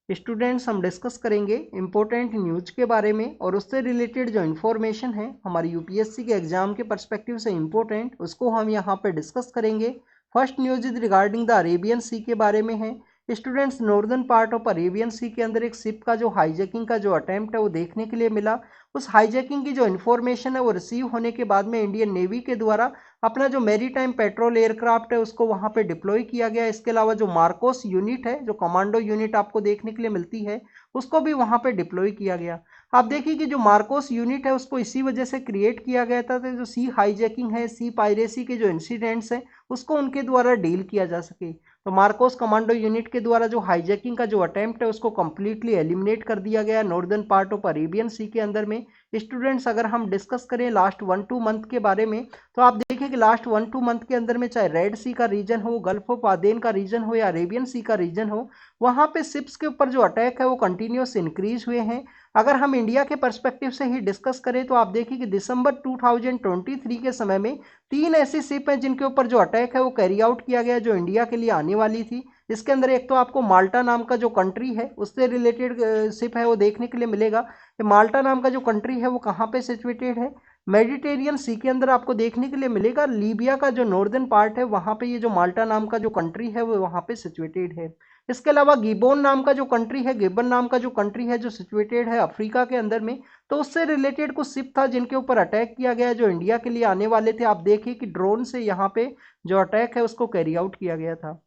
Students, हम discuss करेंगे important news के बारे में और उससे रिलेटेड जो इन्फॉर्मेशन है हमारी यूपीएससी के एग्जाम के पर्सपेक्टिव से इम्पोर्टेंट, उसको हम यहाँ पे डिस्कस करेंगे। First news is regarding the Arabian Sea के बारे में है। Students, northern part of Arabian Sea के अंदर एक शिप का जो हाईजैकिंग का जो अटेम्प्ट है वो देखने के लिए मिला। उस हाईजैकिंग की जो इन्फॉर्मेशन है वो रिसीव होने के बाद में इंडियन नेवी के द्वारा अपना जो मैरीटाइम पेट्रोल एयरक्राफ्ट है उसको वहां पे डिप्लॉय किया गया। इसके अलावा जो मार्कोस यूनिट है, जो कमांडो यूनिट आपको देखने के लिए मिलती है, उसको भी वहां पे डिप्लॉय किया गया। आप देखिए कि जो मार्कोस यूनिट है उसको इसी वजह से क्रिएट किया गया था तो जो सी हाईजैकिंग है, सी पायरेसी के जो इंसिडेंट्स हैं उसको उनके द्वारा डील किया जा सके। तो मार्कोस कमांडो यूनिट के द्वारा जो हाईजैकिंग का जो अटेम्प्ट है उसको कंप्लीटली एलिमिनेट कर दिया गया northern part of Arabian Sea के अंदर में। स्टूडेंट्स, अगर हम डिस्कस करें लास्ट 1-2 मंथ के बारे में, तो आप देखिए कि लास्ट 1-2 मंथ के अंदर में चाहे रेड सी का रीजन हो, गल्फ ऑफ आदेन का रीजन हो या अरेबियन सी का रीजन हो, वहां पे शिप्स के ऊपर जो अटैक है वो कंटिन्यूस इंक्रीज हुए हैं। अगर हम इंडिया के पर्सपेक्टिव से ही डिस्कस करें तो आप देखिए कि दिसंबर 2023 के समय में 3 ऐसी शिप हैं जिनके ऊपर जो अटैक है वो कैरी आउट किया गया जो इंडिया के लिए आने वाली थी। इसके अंदर एक तो आपको माल्टा नाम का जो कंट्री है उससे रिलेटेड शिप है वो देखने के लिए मिलेगा। माल्टा नाम का जो कंट्री है वो कहाँ पे सिचुएटेड है? मेडिटेरियन सी के अंदर आपको देखने के लिए मिलेगा। लीबिया का जो नॉर्दर्न पार्ट है वहां पे ये जो माल्टा नाम का जो कंट्री है वो वहां पे सिचुएटेड है। इसके अलावा गिबोन नाम का जो कंट्री है, गिबन नाम का जो कंट्री है जो सिचुएटेड है अफ्रीका के अंदर में, तो उससे रिलेटेड कुछ शिप था जिनके ऊपर अटैक किया गया जो इंडिया के लिए आने वाले थे। आप देखिए कि ड्रोन से यहाँ पे जो अटैक है उसको कैरी आउट किया गया था।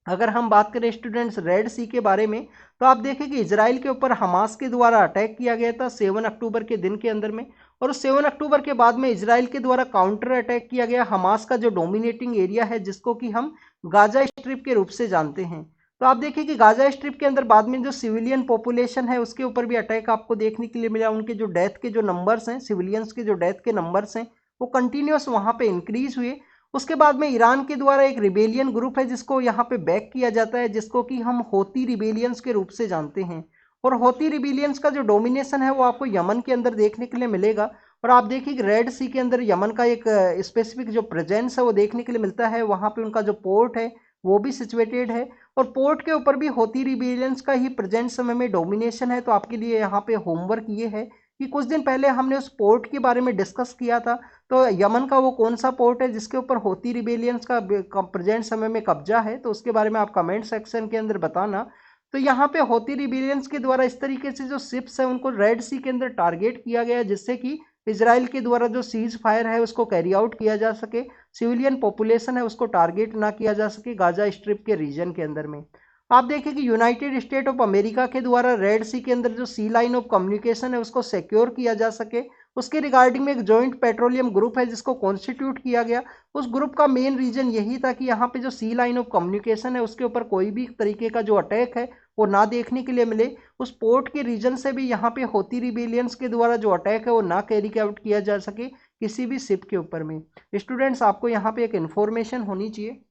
अगर हम बात करें स्टूडेंट्स रेड सी के बारे में, तो आप देखें कि इजराइल के ऊपर हमास के द्वारा अटैक किया गया था 7 अक्टूबर के दिन के अंदर में। और उस 7 अक्टूबर के बाद में इजराइल के द्वारा काउंटर अटैक किया गया हमास का जो डोमिनेटिंग एरिया है जिसको कि हम गाजा स्ट्रिप के रूप से जानते हैं। तो आप देखिए कि गाजा स्ट्रिप के अंदर बाद में जो सिविलियन पॉपुलेशन है उसके ऊपर भी अटैक आपको देखने के लिए मिला। उनके जो डेथ के जो नंबर्स हैं, सिविलियंस के जो डेथ के नंबर्स हैं, वो कंटिन्यूस वहां पे इंक्रीज हुए। उसके बाद में ईरान के द्वारा एक रिबेलियन ग्रुप है जिसको यहाँ पे बैक किया जाता है, जिसको कि हम होती रिबेलियंस के रूप से जानते हैं। और होती रिबेलियंस का जो डोमिनेशन है वो आपको यमन के अंदर देखने के लिए मिलेगा। और आप देखिए कि रेड सी के अंदर यमन का एक स्पेसिफिक जो प्रेजेंस है वो देखने के लिए मिलता है। वहाँ पे उनका जो पोर्ट है वो भी सिचुएटेड है और पोर्ट के ऊपर भी होती रिबेलियंस का ही प्रेजेंट समय में डोमिनेशन है। तो आपके लिए यहाँ पे होमवर्क ये है कि कुछ दिन पहले हमने उस पोर्ट के बारे में डिस्कस किया था। तो यमन का वो कौन सा पोर्ट है जिसके ऊपर होती रिबेलियंस का प्रेजेंट समय में कब्जा है, तो उसके बारे में आप कमेंट सेक्शन के अंदर बताना। तो यहाँ पे होती रिबेलियंस के द्वारा इस तरीके से जो शिप्स है उनको रेड सी के अंदर टारगेट किया गया जिससे कि इजराइल के द्वारा जो सीज फायर है उसको कैरी आउट किया जा सके, सिविलियन पॉपुलेशन है उसको टारगेट ना किया जा सके गाजा स्ट्रिप के रीजन के अंदर में। आप देखिए कि यूनाइटेड स्टेट ऑफ अमेरिका के द्वारा रेड सी के अंदर जो सी लाइन ऑफ कम्युनिकेशन है उसको सिक्योर किया जा सके, उसके रिगार्डिंग में एक जॉइंट पेट्रोलियम ग्रुप है जिसको कॉन्स्टिट्यूट किया गया। उस ग्रुप का मेन रीजन यही था कि यहाँ पे जो सी लाइन ऑफ कम्युनिकेशन है उसके ऊपर कोई भी तरीके का जो अटैक है वो ना देखने के लिए मिले। उस पोर्ट के रीजन से भी यहाँ पे होती रिबेलियंस के द्वारा जो अटैक है वो ना कैरी आउट किया जा सके किसी भी शिप के ऊपर में। स्टूडेंट्स, आपको यहाँ पे एक इन्फॉर्मेशन होनी चाहिए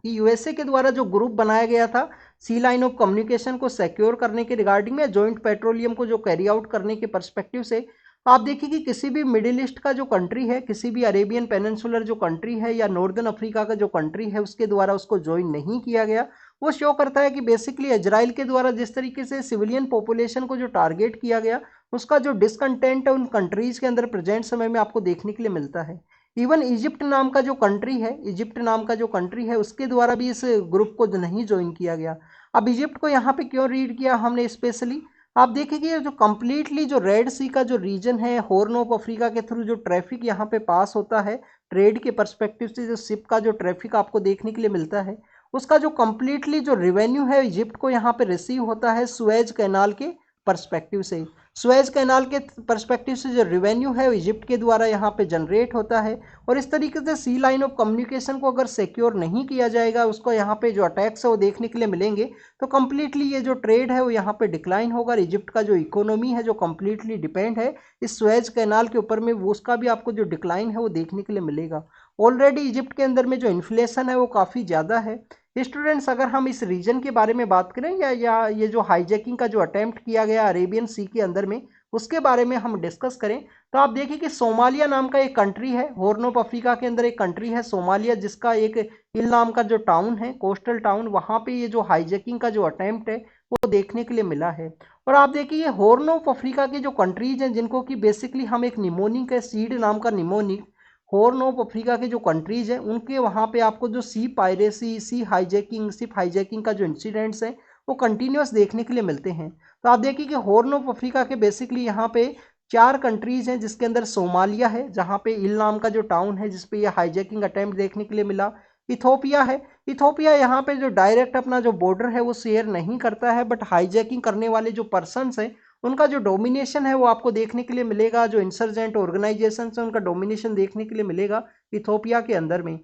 कि यूएसए के द्वारा जो ग्रुप बनाया गया था सी लाइन ऑफ कम्युनिकेशन को सिक्योर करने के रिगार्डिंग में, जॉइंट पेट्रोलियम को जो कैरी आउट करने के परस्पेक्टिव से, आप देखिए कि किसी भी मिडिल ईस्ट का जो कंट्री है, किसी भी अरेबियन पेनिनसुलर जो कंट्री है या नॉर्दर्न अफ्रीका का जो कंट्री है उसके द्वारा उसको ज्वाइन नहीं किया गया। वो शो करता है कि बेसिकली इजराइल के द्वारा जिस तरीके से सिविलियन पॉपुलेशन को जो टारगेट किया गया उसका जो डिसकंटेंट है उन कंट्रीज के अंदर प्रेजेंट समय में आपको देखने के लिए मिलता है। इवन इजिप्ट नाम का जो कंट्री है, इजिप्ट नाम का जो कंट्री है उसके द्वारा भी इस ग्रुप को नहीं ज्वाइन किया गया। अब इजिप्ट को यहाँ पे क्यों रीड किया हमने स्पेशली, आप देखिए जो कंप्लीटली जो रेड सी का जो रीजन है, हॉर्न ऑफ अफ्रीका के थ्रू जो ट्रैफिक यहाँ पे पास होता है, ट्रेड के परस्पेक्टिव से जो शिप का जो ट्रैफिक आपको देखने के लिए मिलता है, उसका जो कंप्लीटली जो रिवेन्यू है इजिप्ट को यहाँ पे रिसीव होता है सुएज कैनाल के परस्पेक्टिव से। सुएज कैनाल के परस्पेक्टिव से जो रिवेन्यू है वो इजिप्ट के द्वारा यहाँ पे जनरेट होता है। और इस तरीके से सी लाइन ऑफ कम्युनिकेशन को अगर सिक्योर नहीं किया जाएगा, उसको यहाँ पे जो अटैक्स है वो देखने के लिए मिलेंगे, तो कम्प्लीटली ये जो ट्रेड है वो यहाँ पे डिक्लाइन होगा। इजिप्ट का जो इकोनॉमी है जो कम्प्लीटली डिपेंड है इस सुएज कैनाल के ऊपर में, वो उसका भी आपको जो डिक्लाइन है वो देखने के लिए मिलेगा। ऑलरेडी इजिप्ट के अंदर में जो इन्फ्लेशन है वो काफ़ी ज़्यादा है। स्टूडेंट्स, अगर हम इस रीजन के बारे में बात करें या ये जो हाईजैकिंग का जो अटेम्प्ट किया गया अरेबियन सी के अंदर में उसके बारे में हम डिस्कस करें, तो आप देखिए कि सोमालिया नाम का एक कंट्री है, हॉर्न ऑफ अफ्रीका के अंदर एक कंट्री है सोमालिया, जिसका एक हिल नाम का जो टाउन है, कोस्टल टाउन, वहाँ पे ये जो हाईजैकिंग का जो अटेम्प्ट है वो देखने के लिए मिला है। और आप देखिए ये हॉर्न ऑफ अफ्रीका की जो कंट्रीज हैं जिनको कि बेसिकली हम एक निमोनिक है, सीड नाम का निमोनिक, हॉर्न ऑफ अफ्रीका के जो कंट्रीज हैं उनके वहाँ पे आपको जो सी पायरेसी, सी हाईजैकिंग, शिप हाईजैकिंग का जो इंसिडेंट्स हैं वो कंटिन्यूस देखने के लिए मिलते हैं। तो आप देखिए कि हॉर्न ऑफ अफ्रीका के बेसिकली यहाँ पे 4 कंट्रीज हैं जिसके अंदर सोमालिया है जहाँ पे इल नाम का जो टाउन है जिसपे ये हाईजैकिंग अटेम्प्ट देखने के लिए मिला। इथोपिया है, इथोपिया यहाँ पे जो डायरेक्ट अपना जो बॉर्डर है वो शेयर नहीं करता है, बट हाईजैकिंग करने वाले जो पर्सन्स हैं उनका जो डोमिनेशन है वो आपको देखने के लिए मिलेगा, जो इंसर्जेंट ऑर्गेनाइजेशन है उनका डोमिनेशन देखने के लिए मिलेगा इथोपिया के अंदर में।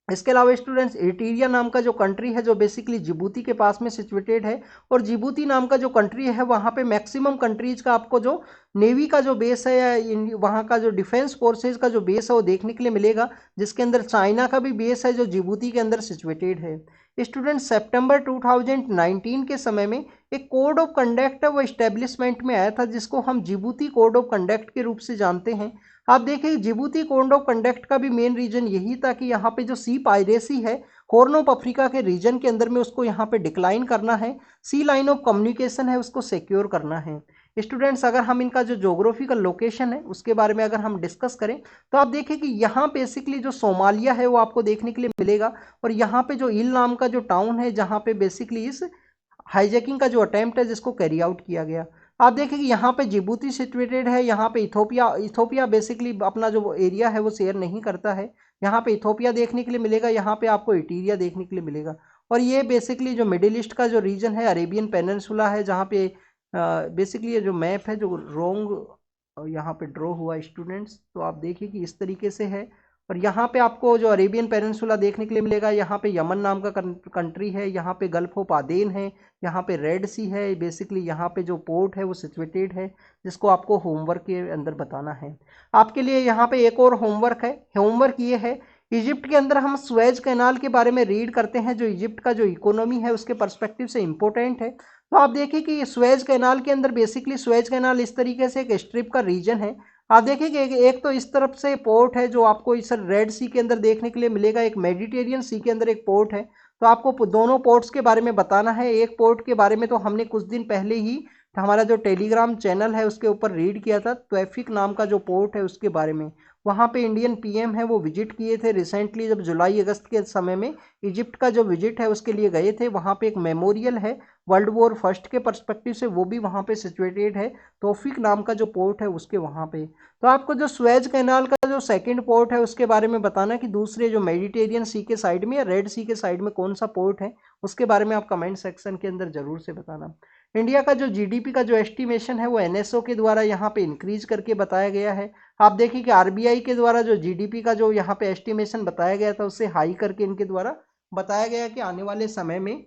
इसके अलावा स्टूडेंट्स इरिट्रिया नाम का जो कंट्री है जो बेसिकली जिबूती के पास में सिचुएटेड है, और जिबूती नाम का जो कंट्री है वहाँ पे मैक्सिमम कंट्रीज का आपको जो नेवी का जो बेस है या वहाँ का जो डिफेंस फोर्सेज का जो बेस है वो देखने के लिए मिलेगा, जिसके अंदर चाइना का भी बेस है जो जिबूती के अंदर सिचुएटेड है। स्टूडेंट सितंबर 2019 के समय में एक कोड ऑफ कंडक्ट है वो इस्टेब्लिशमेंट में आया था जिसको हम जिबूती कोड ऑफ कंडक्ट के रूप से जानते हैं। आप देखें जिबूती कोड ऑफ कंडक्ट का भी मेन रीजन यही था कि यहाँ पे जो सी पायरेसी है हॉर्न ऑफ अफ्रीका के रीजन के अंदर में उसको यहाँ पे डिक्लाइन करना है, सी लाइन ऑफ कम्युनिकेशन है उसको सिक्योर करना है। स्टूडेंट्स अगर हम इनका जो ज्योग्राफिकल लोकेशन है उसके बारे में अगर हम डिस्कस करें तो आप देखें कि यहाँ बेसिकली जो सोमालिया है वो आपको देखने के लिए मिलेगा, और यहाँ पे जो इल नाम का जो टाउन है जहाँ पे बेसिकली इस हाईजैकिंग का जो अटेम्प्ट है जिसको कैरी आउट किया गया। आप देखें कि यहाँ पे जिबूती सिचुएटेड है, यहाँ पे इथोपिया बेसिकली अपना जो एरिया है वो शेयर नहीं करता है। यहाँ पे इथोपिया देखने के लिए मिलेगा, यहाँ पे आपको इटीरिया देखने के लिए मिलेगा। और ये बेसिकली जो मिडिल ईस्ट का जो रीजन है अरेबियन पेनिनसुला है जहाँ पे बेसिकली ये जो मैप है जो रोंग यहाँ पे ड्रॉ हुआ स्टूडेंट्स, तो आप देखिए कि इस तरीके से है। और यहाँ पे आपको जो अरेबियन पेनिनसुला देखने के लिए मिलेगा, यहाँ पे यमन नाम का कंट्री है, यहाँ पे गल्फ ऑफ आदेन है, यहाँ पे रेड सी है, बेसिकली यहाँ पे जो पोर्ट है वो सिचुएटेड है जिसको आपको होमवर्क के अंदर बताना है। आपके लिए यहाँ पे एक और होमवर्क है, होमवर्क ये है इजिप्ट के अंदर हम स्वेज कैनाल के बारे में रीड करते हैं जो इजिप्ट का जो इकोनॉमी है उसके पर्सपेक्टिव से इंपॉर्टेंट है। तो आप देखिए कि स्वेज कैनाल के अंदर बेसिकली स्वेज कैनाल इस तरीके से एक स्ट्रिप का रीजन है। आप देखिए कि एक तो इस तरफ से पोर्ट है जो आपको इस रेड सी के अंदर देखने के लिए मिलेगा, एक मेडिटेरियन सी के अंदर एक पोर्ट है। तो आपको दोनों पोर्ट्स के बारे में बताना है। एक पोर्ट के बारे में तो हमने कुछ दिन पहले ही हमारा जो टेलीग्राम चैनल है उसके ऊपर रीड किया था, त्वैफिक नाम का जो पोर्ट है उसके बारे में। वहाँ पे इंडियन पीएम है वो विजिट किए थे रिसेंटली, जब जुलाई अगस्त के समय में इजिप्ट का जो विजिट है उसके लिए गए थे। वहाँ पे एक मेमोरियल है वर्ल्ड वॉर फर्स्ट के पर्सपेक्टिव से, वो भी वहाँ पे सिचुएटेड है, तौफीक नाम का जो पोर्ट है उसके वहाँ पे। तो आपको जो स्वेज कैनाल का जो सेकंड पोर्ट है उसके बारे में बताना कि दूसरे जो मेडिटेरियन सी के साइड में या रेड सी के साइड में कौन सा पोर्ट है, उसके बारे में आप कमेंट सेक्शन के अंदर जरूर से बताना। इंडिया का जो जीडीपी का जो एस्टिमेशन है वो एनएसओ के द्वारा यहाँ पे इंक्रीज करके बताया गया है। आप देखिए कि आरबीआई के द्वारा जो जीडीपी का जो यहाँ पे एस्टिमेशन बताया गया था उससे हाई करके इनके द्वारा बताया गया कि आने वाले समय में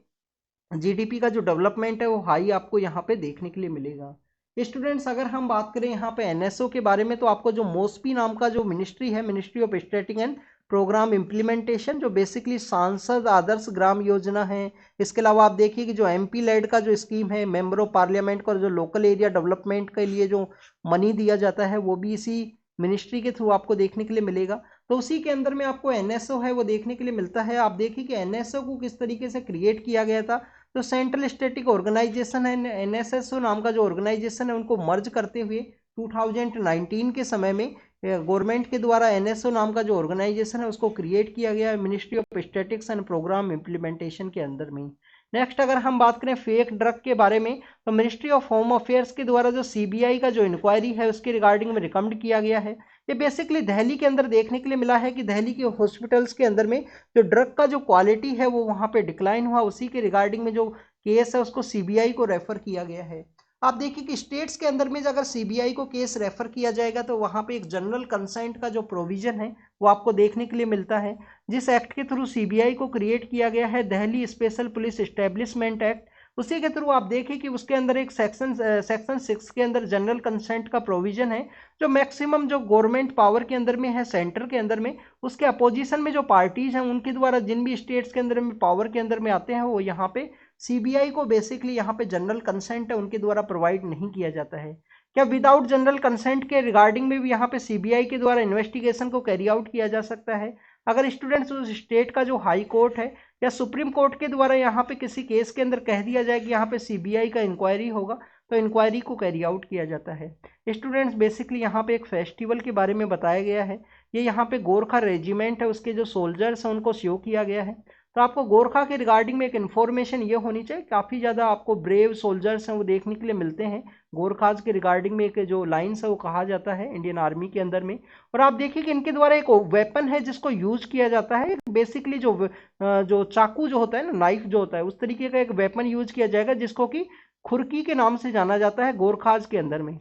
जीडीपी का जो डेवलपमेंट है वो हाई आपको यहाँ पे देखने के लिए मिलेगा। स्टूडेंट्स अगर हम बात करें यहाँ पे एनएसओ के बारे में तो आपको जो मोस्पी नाम का जो मिनिस्ट्री है, ministry of static and programme implementation, जो बेसिकली सांसद आदर्श ग्राम योजना है। इसके अलावा आप देखिए कि जो एमपी लेड का जो स्कीम है, मेंबर ऑफ पार्लियामेंट को जो लोकल एरिया डेवलपमेंट के लिए जो मनी दिया जाता है वो भी इसी मिनिस्ट्री के थ्रू आपको देखने के लिए मिलेगा। तो उसी के अंदर में आपको एनएसओ है वो देखने के लिए मिलता है। आप देखिए कि एनएसओ को किस तरीके से क्रिएट किया गया था। तो सेंट्रल स्टैटिक ऑर्गेनाइजेशन है एनएसएसओ नाम का जो ऑर्गेनाइजेशन है उनको मर्ज करते हुए 2019 के समय में गवर्नमेंट के द्वारा एनएसओ नाम का जो ऑर्गेनाइजेशन है उसको क्रिएट किया गया है ministry of statics and programme implementation के अंदर में। नेक्स्ट अगर हम बात करें फेक ड्रग के बारे में तो मिनिस्ट्री ऑफ होम अफेयर्स के द्वारा जो सीबीआई का जो इंक्वायरी है उसके रिगार्डिंग में रिकमेंड किया गया है। ये बेसिकली दिल्ली के अंदर देखने के लिए मिला है कि दिल्ली के हॉस्पिटल्स के अंदर में जो ड्रग का जो क्वालिटी है वो वहाँ पे डिक्लाइन हुआ, उसी के रिगार्डिंग में जो केस है उसको सीबीआई को रेफर किया गया है। आप देखिए कि स्टेट्स के अंदर में अगर सीबीआई को केस रेफर किया जाएगा तो वहाँ पे एक जनरल कंसेंट का जो प्रोविजन है वो आपको देखने के लिए मिलता है, जिस एक्ट के थ्रू सीबीआई को क्रिएट किया गया है Delhi special police establishment act. उसी के थ्रू आप देखिए कि उसके अंदर एक सेक्शन 6 के अंदर जनरल कंसेंट का प्रोविजन है, जो मैक्सिमम जो गवर्नमेंट पावर के अंदर में है सेंटर के अंदर में, उसके अपोजिशन में जो पार्टीज हैं उनके द्वारा जिन भी स्टेट्स के अंदर में पावर के अंदर में आते हैं वो यहाँ पे सीबीआई को बेसिकली यहाँ पे जनरल कंसेंट है उनके द्वारा प्रोवाइड नहीं किया जाता है। क्या विदाउट जनरल कंसेंट के रिगार्डिंग में भी यहाँ पे सीबीआई के द्वारा इन्वेस्टिगेशन को कैरी आउट किया जा सकता है? अगर स्टूडेंट्स उस स्टेट का जो हाई कोर्ट है या सुप्रीम कोर्ट के द्वारा यहाँ पे किसी केस के अंदर कह दिया जाए कि यहाँ पे सीबीआई का इंक्वायरी होगा, तो इंक्वायरी को कैरी आउट किया जाता है। स्टूडेंट्स बेसिकली यहाँ पे एक फेस्टिवल के बारे में बताया गया है। ये यहाँ पे गोरखा रेजिमेंट है, उसके जो सोल्जर्स हैं उनको शो किया गया है। तो आपको गोरखा के रिगार्डिंग में एक इन्फॉर्मेशन ये होनी चाहिए, काफ़ी ज़्यादा आपको ब्रेव सोल्जर्स हैं वो देखने के लिए मिलते हैं। गोरखाज के रिगार्डिंग में एक जो लाइन्स है वो कहा जाता है इंडियन आर्मी के अंदर में। और आप देखिए कि इनके द्वारा एक वेपन है जिसको यूज किया जाता है, बेसिकली जो चाकू जो होता है ना, नाइफ जो होता है, उस तरीके का एक वेपन यूज किया जाएगा जिसको कि खुरकी के नाम से जाना जाता है गोरखाज के अंदर में।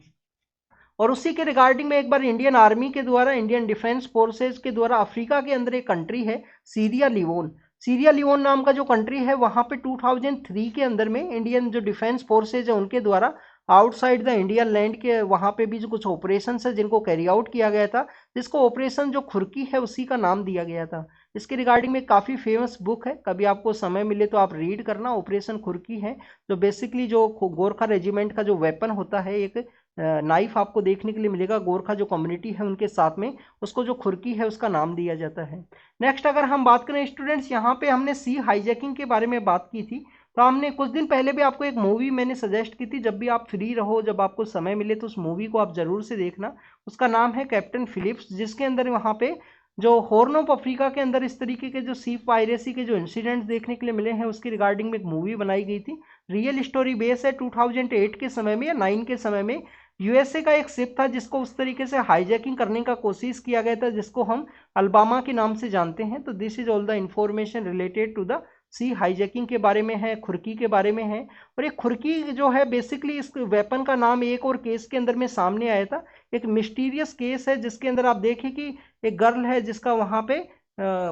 और उसी के रिगार्डिंग में एक बार इंडियन आर्मी के द्वारा, इंडियन डिफेंस फोर्सेज के द्वारा अफ्रीका के अंदर एक कंट्री है सीरिया लियोन, सीरिया लियोन नाम का जो कंट्री है, वहां पे 2003 के अंदर में इंडियन जो डिफेंस फोर्सेज है उनके द्वारा आउटसाइड द इंडियन लैंड के वहां पे भी जो कुछ ऑपरेशन है जिनको कैरी आउट किया गया था, जिसको ऑपरेशन जो खुरकी है उसी का नाम दिया गया था। इसके रिगार्डिंग में काफ़ी फेमस बुक है, कभी आपको समय मिले तो आप रीड करना। ऑपरेशन खुरकी है, जो बेसिकली जो गोरखा रेजिमेंट का जो वेपन होता है, एक नाइफ आपको देखने के लिए मिलेगा, गोरखा जो कम्युनिटी है उनके साथ में उसको जो खुरकी है उसका नाम दिया जाता है। नेक्स्ट अगर हम बात करें स्टूडेंट्स, यहाँ पे हमने सी हाईजैकिंग के बारे में बात की थी। तो हमने कुछ दिन पहले भी आपको एक मूवी मैंने सजेस्ट की थी, जब भी आप फ्री रहो, जब आपको समय मिले तो उस मूवी को आप जरूर से देखना। उसका नाम है कैप्टन फिलिप्स, जिसके अंदर वहाँ पे जो हॉर्न ऑफ अफ्रीका के अंदर इस तरीके के जो सी पायरेसी के जो इंसिडेंट्स देखने के लिए मिले हैं उसकी रिगार्डिंग में एक मूवी बनाई गई थी। रियल स्टोरी बेस है। 2008 के समय में या 9 के समय में यूएसए का एक शिप था जिसको उस तरीके से हाईजैकिंग करने का कोशिश किया गया था, जिसको हम अलबामा के नाम से जानते हैं। तो this is all the information related to the sea hijacking के बारे में है, खुरकी के बारे में है। और ये खुरकी जो है बेसिकली इस वेपन का नाम एक और केस के अंदर में सामने आया था, एक मिस्टीरियस केस है जिसके अंदर आप देखें कि एक गर्ल है जिसका वहां पे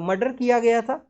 मर्डर किया गया था।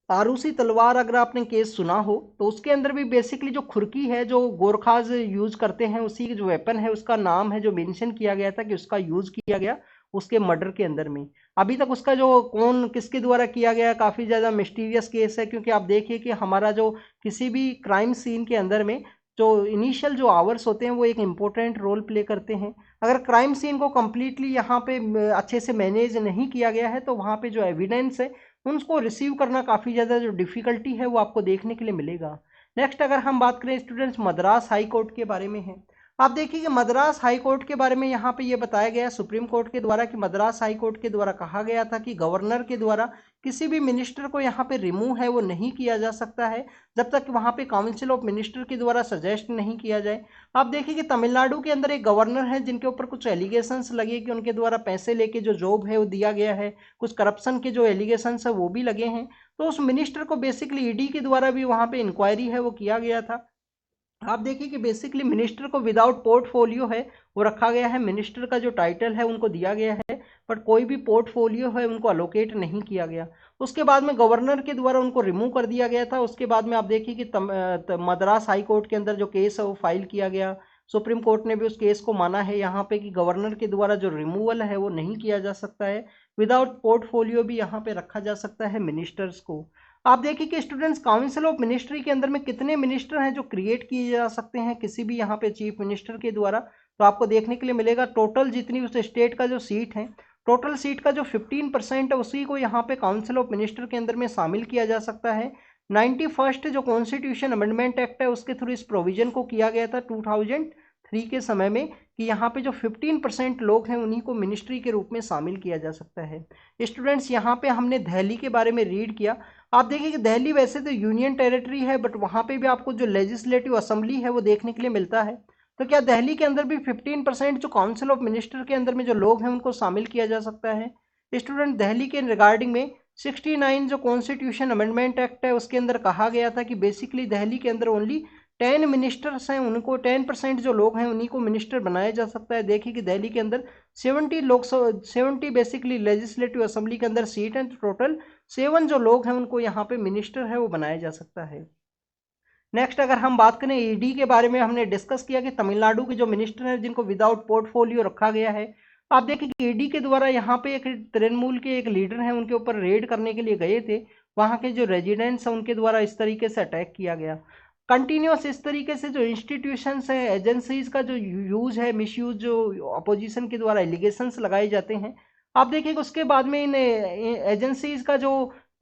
आरूसी तलवार अगर आपने केस सुना हो तो उसके अंदर भी बेसिकली जो खुरकी है जो गोरखाज यूज करते हैं, उसी जो वेपन है उसका नाम है जो मेंशन किया गया था कि उसका यूज किया गया उसके मर्डर के अंदर में। अभी तक उसका जो कौन किसके द्वारा किया गया काफ़ी ज़्यादा मिस्टीरियस केस है, क्योंकि आप देखिए कि हमारा जो किसी भी क्राइम सीन के अंदर में जो इनिशियल जो आवर्स होते हैं वो एक इम्पोर्टेंट रोल प्ले करते हैं। अगर क्राइम सीन को कम्प्लीटली यहाँ पे अच्छे से मैनेज नहीं किया गया है तो वहाँ पे जो एविडेंस है उनको रिसीव करना काफ़ी ज़्यादा जो डिफ़िकल्टी है वो आपको देखने के लिए मिलेगा। नेक्स्ट अगर हम बात करें स्टूडेंट्स मद्रास हाई कोर्ट के बारे में है। आप देखिए कि मद्रास हाई कोर्ट के बारे में यहाँ पे ये बताया गया है सुप्रीम कोर्ट के द्वारा कि मद्रास हाई कोर्ट के द्वारा कहा गया था कि गवर्नर के द्वारा किसी भी मिनिस्टर को यहाँ पे रिमूव है वो नहीं किया जा सकता है जब तक वहाँ पे काउंसिल ऑफ मिनिस्टर के द्वारा सजेस्ट नहीं किया जाए। आप देखिए कि तमिलनाडु के अंदर एक गवर्नर है जिनके ऊपर कुछ एलिगेशंस लगे कि उनके द्वारा पैसे लेके जो जॉब है वो दिया गया है, कुछ करप्शन के जो एलिगेशंस है वो भी लगे हैं। तो उस मिनिस्टर को बेसिकली ईडी के द्वारा भी वहाँ पे इंक्वायरी है वो किया गया था। आप देखिए कि बेसिकली मिनिस्टर को विदाउट पोर्टफोलियो है वो रखा गया है, मिनिस्टर का जो टाइटल है उनको दिया गया है बट कोई भी पोर्टफोलियो है उनको अलोकेट नहीं किया गया। उसके बाद में गवर्नर के द्वारा उनको रिमूव कर दिया गया था। उसके बाद में आप देखिए कि मद्रास हाई कोर्ट के अंदर जो केस है वो फाइल किया गया। सुप्रीम कोर्ट ने भी उस केस को माना है यहाँ पे कि गवर्नर के द्वारा जो रिमूवल है वो नहीं किया जा सकता है, विदाउट पोर्टफोलियो भी यहाँ पे रखा जा सकता है मिनिस्टर्स को। आप देखिए कि स्टूडेंट्स काउंसिल ऑफ मिनिस्ट्री के अंदर में कितने मिनिस्टर हैं जो क्रिएट किए जा सकते हैं किसी भी यहाँ पे चीफ मिनिस्टर के द्वारा, तो आपको देखने के लिए मिलेगा टोटल जितनी उस स्टेट का जो सीट है, टोटल सीट का जो 15% है उसी को यहाँ पे काउंसिल ऑफ मिनिस्टर के अंदर में शामिल किया जा सकता है। 91st जो कॉन्स्टिट्यूशन अमेंडमेंट एक्ट है उसके थ्रू इस प्रोविजन को किया गया था 2003 के समय में कि यहाँ पे जो 15% लोग हैं उन्हीं को मिनिस्ट्री के रूप में शामिल किया जा सकता है। स्टूडेंट्स यहाँ पे हमने दिल्ली के बारे में रीड किया। आप देखिए कि दिल्ली वैसे तो यूनियन टेरिटरी है बट वहाँ पे भी आपको जो लेजिस्लेटिव असेंबली है वो देखने के लिए मिलता है। तो क्या दिल्ली के अंदर भी 15% जो काउंसिल ऑफ मिनिस्टर के अंदर में जो लोग हैं उनको शामिल किया जा सकता है? स्टूडेंट दिल्ली के रिगार्डिंग में 69 जो कॉन्स्टिट्यूशन अमेंडमेंट एक्ट है उसके अंदर कहा गया था कि बेसिकली दिल्ली के अंदर ओनली 10 मिनिस्टर्स हैं, उनको 10% जो लोग हैं उन्हीं को मिनिस्टर बनाया जा सकता है। देखिए कि दिल्ली के अंदर 70 बेसिकली लेजिस्लेटिव असेंबली के अंदर सीट हैं, तो टोटल 7 जो लोग हैं उनको यहाँ पे मिनिस्टर है वो बनाया जा सकता है। नेक्स्ट अगर हम बात करें ईडी के बारे में, हमने डिस्कस किया कि तमिलनाडु के जो मिनिस्टर हैं जिनको विदाउट पोर्टफोलियो रखा गया है। आप देखिए कि ईडी के द्वारा यहाँ पे एक तृणमूल के एक लीडर हैं उनके ऊपर रेड करने के लिए गए थे, वहाँ के जो रेजिडेंट्स हैं उनके द्वारा इस तरीके से अटैक किया गया। कंटिन्यूस इस तरीके से जो इंस्टीट्यूशंस हैं, एजेंसीज का जो यूज है, मिसयूज जो अपोजिशन के द्वारा एलिगेशंस लगाए जाते हैं। आप देखिए उसके बाद में इन एजेंसीज का जो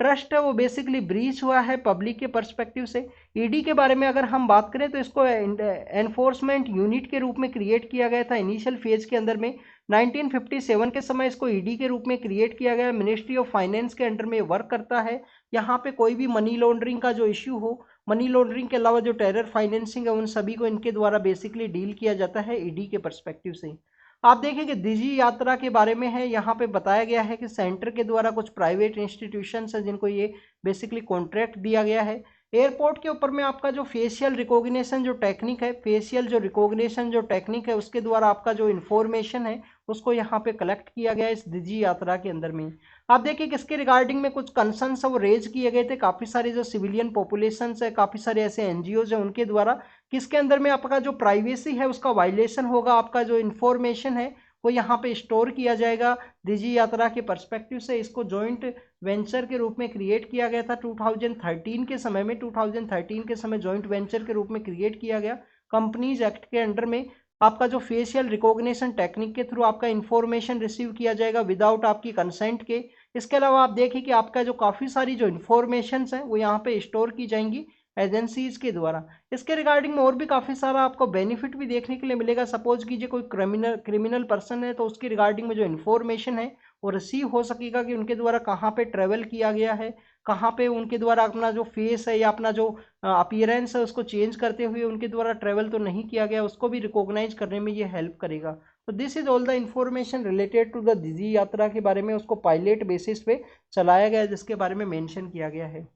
ट्रस्ट है वो बेसिकली ब्रीच हुआ है पब्लिक के पर्सपेक्टिव से। ईडी के बारे में अगर हम बात करें तो इसको एनफोर्समेंट यूनिट के रूप में क्रिएट किया गया था इनिशियल फेज के अंदर में। 1957 के समय इसको ईडी के रूप में क्रिएट किया गया। मिनिस्ट्री ऑफ फाइनेंस के अंडर में वर्क करता है। यहाँ पे कोई भी मनी लॉन्ड्रिंग का जो इश्यू हो, मनी लॉन्ड्रिंग के अलावा जो टेरर फाइनेंसिंग है, उन सभी को इनके द्वारा बेसिकली डील किया जाता है ईडी के पर्सपेक्टिव से। आप देखें कि दिजी यात्रा के बारे में है, यहाँ पे बताया गया है कि सेंटर के द्वारा कुछ प्राइवेट इंस्टीट्यूशंस हैं जिनको ये बेसिकली कॉन्ट्रैक्ट दिया गया है। एयरपोर्ट के ऊपर में आपका जो फेशियल रिकॉग्निशन जो टेक्निक है, फेशियल जो रिकॉग्निशन जो टेक्निक है, उसके द्वारा आपका जो इन्फॉर्मेशन है उसको यहाँ पे कलेक्ट किया गया इस दिजी यात्रा के अंदर में। आप देखिए कि इसके रिगार्डिंग में कुछ कंसर्न्स है वो रेज किए गए थे काफ़ी सारे जो सिविलियन पॉपुलेशन है, काफ़ी सारे ऐसे एनजीओज हैं उनके द्वारा, किसके अंदर में आपका जो प्राइवेसी है उसका वायलेशन होगा, आपका जो इन्फॉर्मेशन है वो यहाँ पे स्टोर किया जाएगा। दिजी यात्रा के पर्सपेक्टिव से इसको जॉइंट वेंचर के रूप में क्रिएट किया गया था 2013 के समय में। 2013 के समय जॉइंट वेंचर के रूप में क्रिएट किया गया कंपनीज एक्ट के अंडर में। आपका जो फेशियल रिकॉग्निशन टेक्निक के थ्रू आपका इंफॉर्मेशन रिसीव किया जाएगा विदाउट आपकी कंसेंट के। इसके अलावा आप देखिए कि आपका जो काफ़ी सारी जो इन्फॉर्मेशन है वो यहाँ पे स्टोर की जाएंगी एजेंसीज के द्वारा। इसके रिगार्डिंग में और भी काफ़ी सारा आपको बेनिफिट भी देखने के लिए मिलेगा। सपोज कीजिए कोई क्रिमिनल पर्सन है तो उसके रिगार्डिंग में जो इन्फॉर्मेशन है वो रिसीव हो सकेगा कि उनके द्वारा कहाँ पे ट्रेवल किया गया है, कहाँ पे उनके द्वारा अपना जो फेस है या अपना जो अपीयरेंस है उसको चेंज करते हुए उनके द्वारा ट्रेवल तो नहीं किया गया, उसको भी रिकॉग्नाइज करने में ये हेल्प करेगा। तो this is all the information related to the Digi Yatra के बारे में। उसको पायलट बेसिस पे चलाया गया जिसके बारे में मेंशन किया गया है।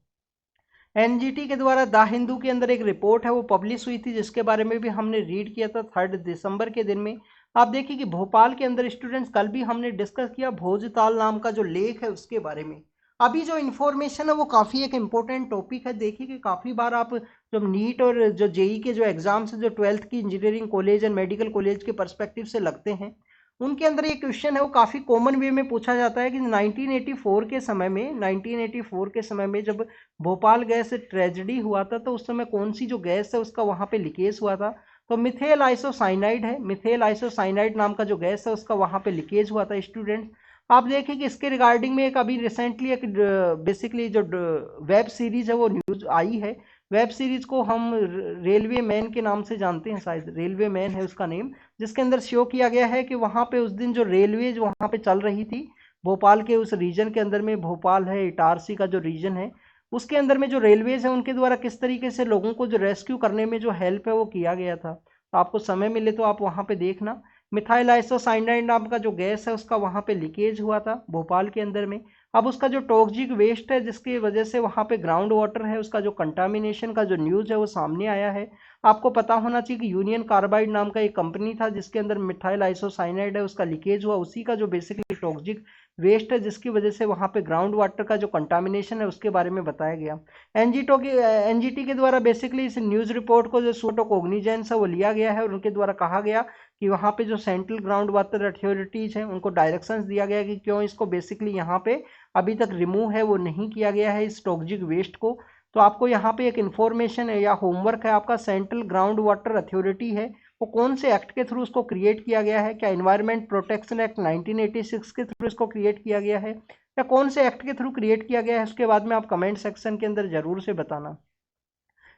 एनजीटी के द्वारा द हिंदू के अंदर एक रिपोर्ट है वो पब्लिश हुई थी जिसके बारे में भी हमने रीड किया था 3 दिसंबर के दिन में। आप देखिए कि भोपाल के अंदर स्टूडेंट्स कल भी हमने डिस्कस किया भोजताल नाम का जो लेक है उसके बारे में। अभी जो इन्फॉर्मेशन है वो काफ़ी एक इम्पोर्टेंट टॉपिक है। देखिए कि काफ़ी बार आप जब नीट और जो जेई के जो एग्जाम्स है जो 12th की engineering college and medical college के पर्सपेक्टिव से लगते हैं उनके अंदर ये क्वेश्चन है वो काफ़ी कॉमन वे में पूछा जाता है कि 1984 के समय में जब भोपाल गैस ट्रेजेडी हुआ था तो उस समय कौन सी जो गैस है उसका वहाँ पे लीकेज हुआ था। तो मिथेल आइसोसाइनाइड है, मिथेल आइसोसाइनाइड नाम का जो गैस है उसका वहाँ पे लीकेज हुआ था स्टूडेंट। आप देखिए कि इसके रिगार्डिंग में एक अभी रिसेंटली एक बेसिकली जो वेब सीरीज है वो न्यूज आई है। वेब सीरीज को हम रेलवे मैन के नाम से जानते हैं, शायद रेलवे मैन है उसका नेम, जिसके अंदर शो किया गया है कि वहाँ पे उस दिन जो रेलवेज वहाँ पे चल रही थी भोपाल के उस रीजन के अंदर में, भोपाल है इटारसी का जो रीजन है उसके अंदर में जो रेलवेज है उनके द्वारा किस तरीके से लोगों को जो रेस्क्यू करने में जो हेल्प है वो किया गया था। तो आपको समय मिले तो आप वहाँ पे देखना। मिथाइल आइसोसाइनाइड नाम का जो गैस है उसका वहाँ पे लीकेज हुआ था भोपाल के अंदर में। अब उसका जो टॉक्सिक वेस्ट है जिसकी वजह से वहाँ पे ग्राउंड वाटर है उसका जो कंटामिनेशन का जो न्यूज़ है वो सामने आया है। आपको पता होना चाहिए कि यूनियन कार्बाइड नाम का एक कंपनी था जिसके अंदर मिथाइल आइसोसाइनाइड है उसका लीकेज हुआ, उसी का जो बेसिकली टॉक्सिक वेस्ट है जिसकी वजह से वहाँ पे ग्राउंड वाटर का जो कंटामिनेशन है उसके बारे में बताया गया। एनजीटी के द्वारा बेसिकली इस न्यूज़ रिपोर्ट को जो सूट ऑफ कोग्निजेंस है वो लिया गया है और उनके द्वारा कहा गया कि वहाँ पे जो सेंट्रल ग्राउंड वाटर अथॉरिटीज हैं उनको डायरेक्शंस दिया गया कि क्यों इसको बेसिकली यहाँ पे अभी तक रिमूव है वो नहीं किया गया है इस टॉक्सिक वेस्ट को। तो आपको यहाँ पे एक इन्फॉर्मेशन है या होमवर्क है आपका, सेंट्रल ग्राउंड वाटर अथॉरिटी है वो कौन से एक्ट के थ्रू उसको क्रिएट किया गया है, क्या इन्वायरमेंट प्रोटेक्शन एक्ट 1986 के थ्रू इसको क्रिएट किया गया है या कौन से एक्ट के थ्रू क्रिएट किया गया है, उसके बाद में आप कमेंट सेक्शन के अंदर जरूर से बताना।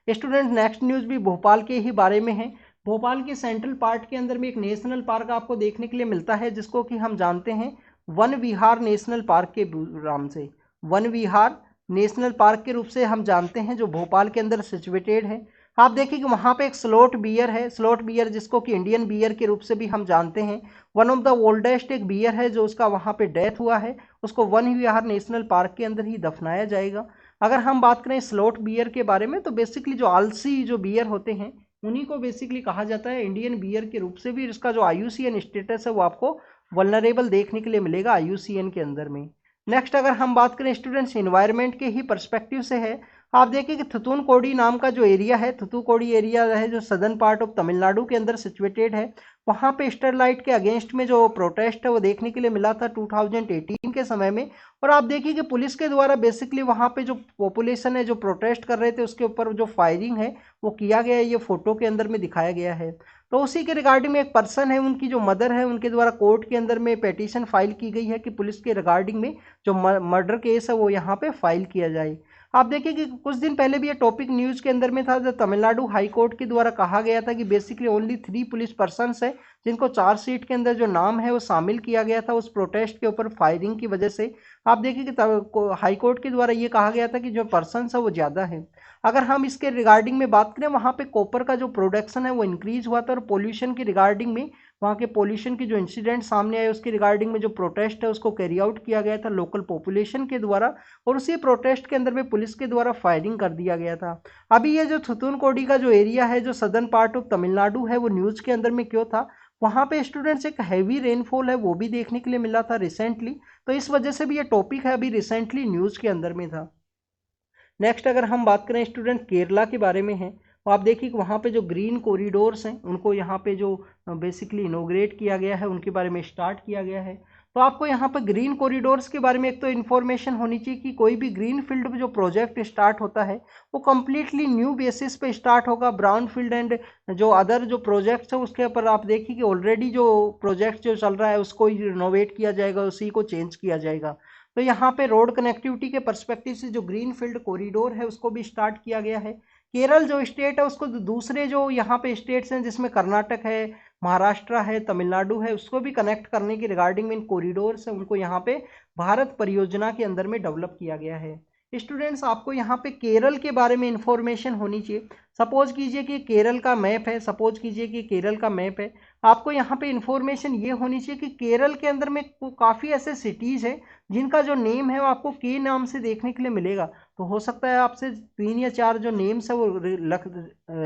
स्टूडेंट नेक्स्ट न्यूज़ भी भोपाल के ही बारे में है। भोपाल के सेंट्रल पार्ट के अंदर में एक नेशनल पार्क आपको देखने के लिए मिलता है जिसको कि हम जानते हैं वन विहार नेशनल पार्क के नाम से, वन विहार नेशनल पार्क के रूप से हम जानते हैं जो भोपाल के अंदर सिचुएटेड है। आप देखिए कि वहाँ पे एक स्लोट बियर है, स्लोट बियर जिसको कि इंडियन बियर के रूप से भी हम जानते हैं। वन ऑफ द ओल्डेस्ट एक बियर है जो उसका वहाँ पे डेथ हुआ है, उसको वन विहार नेशनल पार्क के अंदर ही दफनाया जाएगा। अगर हम बात करें स्लोट बियर के बारे में तो बेसिकली जो आलसी जो बियर होते हैं उन्हीं को बेसिकली कहा जाता है इंडियन बियर के रूप से भी। इसका जो IUCN स्टेटस है वो आपको वल्नरेबल देखने के लिए मिलेगा IUCN के अंदर में। नेक्स्ट अगर हम बात करें स्टूडेंट्स इन्वायरमेंट के ही पर्सपेक्टिव से है आप देखिए कि थुथुनकोडी नाम का जो एरिया है, थुथुकोडी एरिया है जो सदर्न पार्ट ऑफ तमिलनाडु के अंदर सिचुएटेड है। वहाँ पे स्टरलाइट के अगेंस्ट में जो प्रोटेस्ट है वो देखने के लिए मिला था 2018 के समय में। और आप देखिए कि पुलिस के द्वारा बेसिकली वहाँ पे जो पॉपुलेशन है जो प्रोटेस्ट कर रहे थे उसके ऊपर जो फायरिंग है वो किया गया है, ये फोटो के अंदर में दिखाया गया है। तो उसी के रिगार्डिंग में एक पर्सन है, उनकी जो मदर है, उनके द्वारा कोर्ट के अंदर में पेटिशन फाइल की गई है कि पुलिस के रिगार्डिंग में जो मर्डर केस है वो यहाँ पे फाइल किया जाए। आप देखिए कि कुछ दिन पहले भी ये टॉपिक न्यूज़ के अंदर में था, जब तमिलनाडु हाई कोर्ट के द्वारा कहा गया था कि बेसिकली ओनली 3 पुलिस पर्सन्स है जिनको चार्जशीट के अंदर जो नाम है वो शामिल किया गया था उस प्रोटेस्ट के ऊपर फायरिंग की वजह से। आप देखिए कि हाई कोर्ट के द्वारा ये कहा गया था कि जो पर्सन्स है वो ज़्यादा है। अगर हम इसके रिगार्डिंग में बात करें, वहाँ पे कॉपर का जो प्रोडक्शन है वो इंक्रीज हुआ था, और पोल्यूशन की रिगार्डिंग में वहाँ के पोल्यूशन की जो इंसिडेंट सामने आए उसके रिगार्डिंग में जो प्रोटेस्ट है उसको कैरी आउट किया गया था लोकल पॉपुलेशन के द्वारा, और उसी प्रोटेस्ट के अंदर में पुलिस के द्वारा फायरिंग कर दिया गया था। अभी ये जो थुथुनकोडी का जो एरिया है जो सदर्न पार्ट ऑफ तमिलनाडु है वो न्यूज़ के अंदर में क्यों था, वहाँ पे स्टूडेंट्स एक हैवी रेनफॉल है वो भी देखने के लिए मिला था रिसेंटली, तो इस वजह से भी ये टॉपिक है अभी रिसेंटली न्यूज़ के अंदर में था। नेक्स्ट अगर हम बात करें स्टूडेंट केरला के बारे में है, तो आप देखिए कि वहाँ पे जो ग्रीन कॉरिडोर्स हैं उनको यहाँ पे जो बेसिकली इनोग्रेट किया गया है उनके बारे में स्टार्ट किया गया है। तो आपको यहाँ पे ग्रीन कॉरिडोर्स के बारे में एक तो इन्फॉर्मेशन होनी चाहिए कि कोई भी ग्रीन फील्ड में जो प्रोजेक्ट स्टार्ट होता है वो कम्प्लीटली न्यू बेसिस पे स्टार्ट होगा। ब्राउन फील्ड एंड जो अदर जो प्रोजेक्ट्स है उसके ऊपर आप देखिए कि ऑलरेडी जो प्रोजेक्ट जो चल रहा है उसको ही रिनोवेट किया जाएगा, उसी को चेंज किया जाएगा। तो यहाँ पे रोड कनेक्टिविटी के पर्सपेक्टिव से जो ग्रीन फील्ड कॉरिडोर है उसको भी स्टार्ट किया गया है। केरल जो स्टेट है उसको दूसरे जो यहाँ पे स्टेट्स हैं जिसमें कर्नाटक है, महाराष्ट्र है, तमिलनाडु है, उसको भी कनेक्ट करने की रिगार्डिंग में इन कॉरिडोर्स है उनको यहाँ पे भारत परियोजना के अंदर में डेवलप किया गया है। स्टूडेंट्स आपको यहाँ पे केरल के बारे में इंफॉर्मेशन होनी चाहिए। सपोज कीजिए कि केरल का मैप है, सपोज कीजिए कि केरल का मैप है, आपको यहाँ पे इंफॉर्मेशन ये होनी चाहिए कि केरल के अंदर में काफ़ी ऐसे सिटीज़ हैं जिनका जो नेम है वो आपको के नाम से देखने के लिए मिलेगा। तो हो सकता है आपसे 3 या 4 जो नेम्स है वो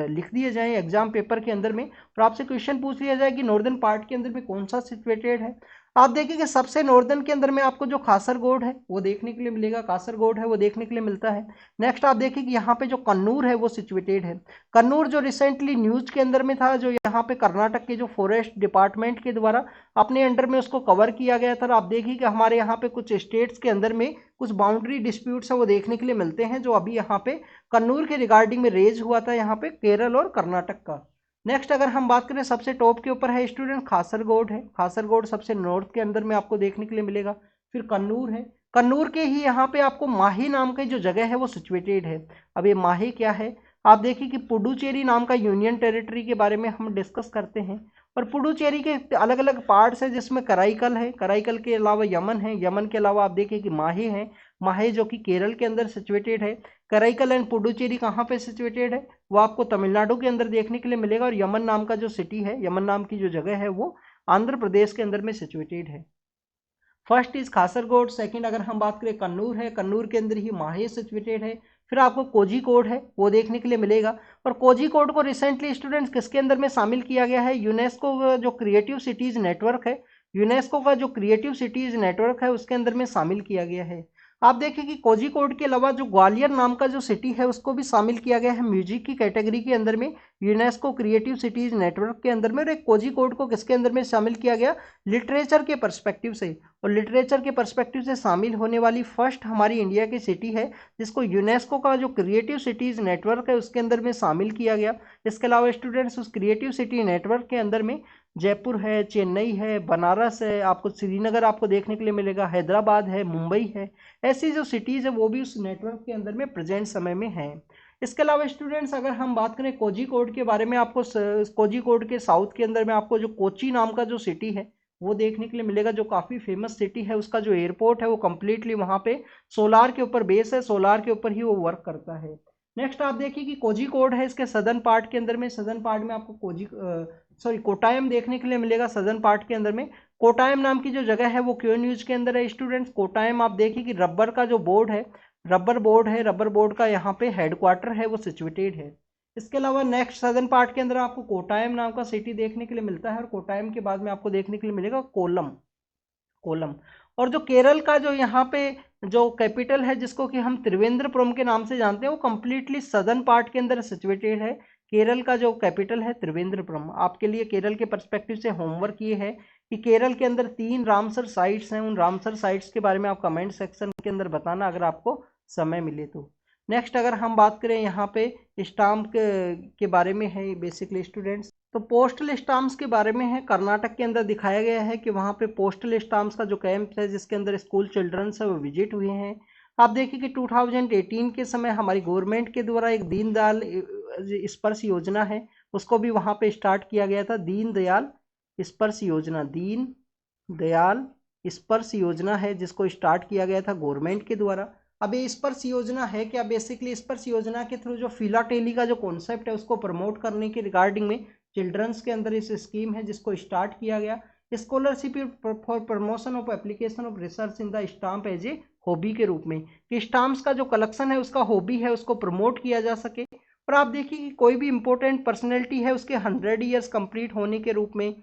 लिख दिए जाएं एग्जाम पेपर के अंदर में, और आपसे क्वेश्चन पूछ लिया जाए कि नॉर्दर्न पार्ट के अंदर में कौन सा सिचुएटेड है। आप देखिए कि सबसे नॉर्दर्न के अंदर में आपको जो कासरगोड है वो देखने के लिए मिलेगा, कासरगोड है वो देखने के लिए मिलता है। नेक्स्ट आप देखिए कि यहाँ पे जो कन्नूर है वो सिचुएटेड है। कन्नूर जो रिसेंटली न्यूज़ के अंदर में था, जो यहाँ पे कर्नाटक के जो फॉरेस्ट डिपार्टमेंट के द्वारा अपने अंडर में उसको कवर किया गया था। आप देखिए कि हमारे यहाँ पे कुछ स्टेट्स के अंदर में कुछ बाउंड्री डिस्प्यूट्स है वो देखने के लिए मिलते हैं, जो अभी यहाँ पे कन्नूर के रिगार्डिंग में रेज हुआ था यहाँ पे केरल और कर्नाटक का। नेक्स्ट अगर हम बात करें सबसे टॉप के ऊपर है स्टूडेंट खासरगोड है, खासरगोड सबसे नॉर्थ के अंदर में आपको देखने के लिए मिलेगा। फिर कन्नूर है, कन्नूर के ही यहाँ पे आपको माही नाम की जो जगह है वो सिचुएटेड है। अब ये माही क्या है, आप देखिए कि पुडुचेरी नाम का यूनियन टेरिटरी के बारे में हम डिस्कस करते हैं, और पुडुचेरी के अलग अलग पार्ट्स है जिसमें कराईकल है, कराईकल के अलावा यमन है, यमन के अलावा आप देखिए कि माहे हैं, माहे जो कि केरल के अंदर सिचुएटेड है। कराईकल एंड पुडुचेरी कहाँ पे सिचुएटेड है, वो आपको तमिलनाडु के अंदर देखने के लिए मिलेगा, और यमन नाम का जो सिटी है, यमन नाम की जो जगह है वो आंध्र प्रदेश के अंदर में सिचुएटेड है। फर्स्ट इज कासरगोड, सेकंड अगर हम बात करें कन्नूर है, कन्नूर के अंदर ही माहे सिचुएटेड है। फिर आपको कोझीकोड है वो देखने के लिए मिलेगा, और कोझीकोड को रिसेंटली स्टूडेंट्स किसके अंदर में शामिल किया गया है, यूनेस्को का जो क्रिएटिव सिटीज नेटवर्क है, यूनेस्को का जो क्रिएटिव सिटीज नेटवर्क है उसके अंदर में शामिल किया गया है। आप देखिए कि कोझीकोड के अलावा जो ग्वालियर नाम का जो सिटी है उसको भी शामिल किया गया है म्यूजिक की कैटेगरी के अंदर में, यूनेस्को क्रिएटिव सिटीज नेटवर्क के अंदर में। और एक कोझीकोड को किसके अंदर में शामिल किया गया, लिटरेचर के पर्सपेक्टिव से, और लिटरेचर के पर्सपेक्टिव से शामिल होने वाली फर्स्ट हमारी इंडिया की सिटी है जिसको यूनेस्को का जो क्रिएटिव सिटीज़ नेटवर्क है उसके अंदर में शामिल किया गया। इसके अलावा स्टूडेंट्स उस क्रिएटिव सिटी नेटवर्क के अंदर में जयपुर है, चेन्नई है, बनारस है, आपको श्रीनगर आपको देखने के लिए मिलेगा, हैदराबाद है, मुंबई है, ऐसी जो सिटीज़ है वो भी उस नेटवर्क के अंदर में प्रेजेंट समय में है। इसके अलावा स्टूडेंट्स अगर हम बात करें कोझीकोड के बारे में, आपको कोझीकोड के साउथ के अंदर में आपको जो कोची नाम का जो सिटी है वो देखने के लिए मिलेगा, जो काफ़ी फेमस सिटी है। उसका जो एयरपोर्ट है वो कम्प्लीटली वहाँ पे सोलार के ऊपर बेस है, सोलार के ऊपर ही वो वर्क करता है। नेक्स्ट आप देखिए कि कोझीकोड है, इसके सदर्न पार्ट के अंदर में, सदर्न पार्ट में आपको कोटायम देखने के लिए मिलेगा। सदर्न पार्ट के अंदर में कोटायम नाम की जो जगह है वो क्यों न्यूज़ के अंदर है स्टूडेंट्स, कोटायम आप देखिए कि रबर का जो बोर्ड है, रबर बोर्ड है, रबर बोर्ड का यहाँ पे हेडक्वार्टर है वो सिचुएटेड है। इसके अलावा नेक्स्ट सदर्न पार्ट के अंदर आपको कोटायम नाम का सिटी देखने के लिए मिलता है, और कोटायम के बाद में आपको देखने के लिए मिलेगा कोलम, कोलम। और जो केरल का जो यहाँ पे जो कैपिटल है जिसको कि हम त्रिवेंद्रपुरम के नाम से जानते हैं, वो कंप्लीटली सदर्न पार्ट के अंदर सिचुएटेड है। केरल का जो कैपिटल है त्रिवेंद्रपुरम। आपके लिए केरल के पर्सपेक्टिव से होमवर्क ये है कि केरल के अंदर 3 रामसर साइट्स हैं। उन रामसर साइट्स के बारे में आप कमेंट सेक्शन के अंदर बताना अगर आपको समय मिले तो। नेक्स्ट अगर हम बात करें यहाँ पे स्टाम्प के बारे में है बेसिकली स्टूडेंट्स, तो पोस्टल स्टाम्प्स के बारे में है। कर्नाटक के अंदर दिखाया गया है कि वहाँ पे पोस्टल स्टाम्प्स का जो कैंप है जिसके अंदर स्कूल चिल्ड्रंस है वो विजिट हुए हैं। आप देखिए कि 2018 के समय हमारी गवर्नमेंट के द्वारा एक दीनदयाल स्पर्श योजना है, उसको भी वहाँ पे स्टार्ट किया गया था। दीनदयाल स्पर्श योजना, दीन दयाल स्पर्श योजना है जिसको स्टार्ट किया गया था गवर्नमेंट के द्वारा। अब ये स्पर्श योजना है क्या? बेसिकली स्पर्श योजना के थ्रू जो फिलाटेली का जो कॉन्सेप्ट है उसको प्रमोट करने के रिगार्डिंग में चिल्ड्रंस के अंदर इस स्कीम है जिसको स्टार्ट किया गया। Scholarship for promotion of application of research in the stamp as a hobby के रूप में, कि स्टाम्प्स का जो कलेक्शन है उसका हॉबी है उसको प्रमोट किया जा सके। और आप देखिए कि कोई भी इंपॉर्टेंट पर्सनैलिटी है उसके 100 ईयर्स कंप्लीट होने के रूप में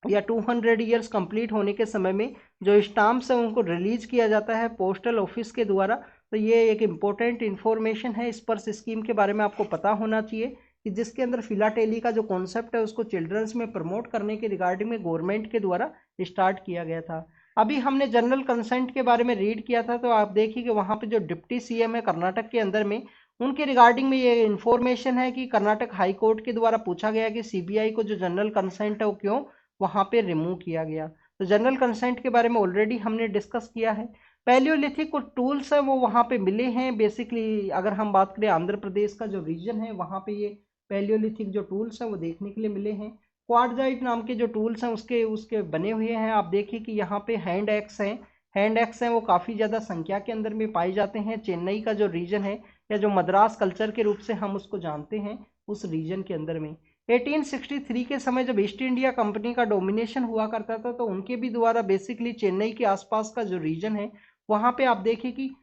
या 200 ईयर्स कंप्लीट होने के समय में जो स्टाम्प्स है उनको रिलीज किया जाता है पोस्टल ऑफिस के द्वारा। तो ये एक इम्पोर्टेंट इन्फॉर्मेशन है। स्पर्श स्कीम के बारे में आपको पता होना चाहिए कि जिसके अंदर फिलाटेली का जो कॉन्सेप्ट है उसको चिल्ड्रंस में प्रमोट करने के रिगार्डिंग में गवर्नमेंट के द्वारा स्टार्ट किया गया था। अभी हमने जनरल कंसेंट के बारे में रीड किया था, तो आप देखिए कि वहाँ पे जो डिप्टी सीएम है कर्नाटक के अंदर में, उनके रिगार्डिंग में ये इन्फॉर्मेशन है कि कर्नाटक हाई कोर्ट के द्वारा पूछा गया कि सीबीआई को जो जनरल कंसेंट है वो क्यों वहाँ पे रिमूव किया गया। तो जनरल कंसेंट के बारे में ऑलरेडी हमने डिस्कस किया है। पैलियोलिथिक को टूल्स हैं वो वहाँ पे मिले हैं। बेसिकली अगर हम बात करें आंध्र प्रदेश का जो रीजन है वहाँ पे ये पैलियोलिथिक जो टूल्स हैं वो देखने के लिए मिले हैं। क्वार्टजाइट नाम के जो टूल्स हैं उसके उसके बने हुए हैं। आप देखिए कि यहाँ पे हैंड एक्स हैं, हैंड एक्स हैं वो काफ़ी ज़्यादा संख्या के अंदर में पाए जाते हैं। चेन्नई का जो रीजन है या जो मद्रास कल्चर के रूप से हम उसको जानते हैं उस रीजन के अंदर में 1863 के समय जब ईस्ट इंडिया कंपनी का डोमिनेशन हुआ करता था तो उनके भी द्वारा बेसिकली चेन्नई के आसपास का जो रीजन है वहाँ पे आप देखिए कि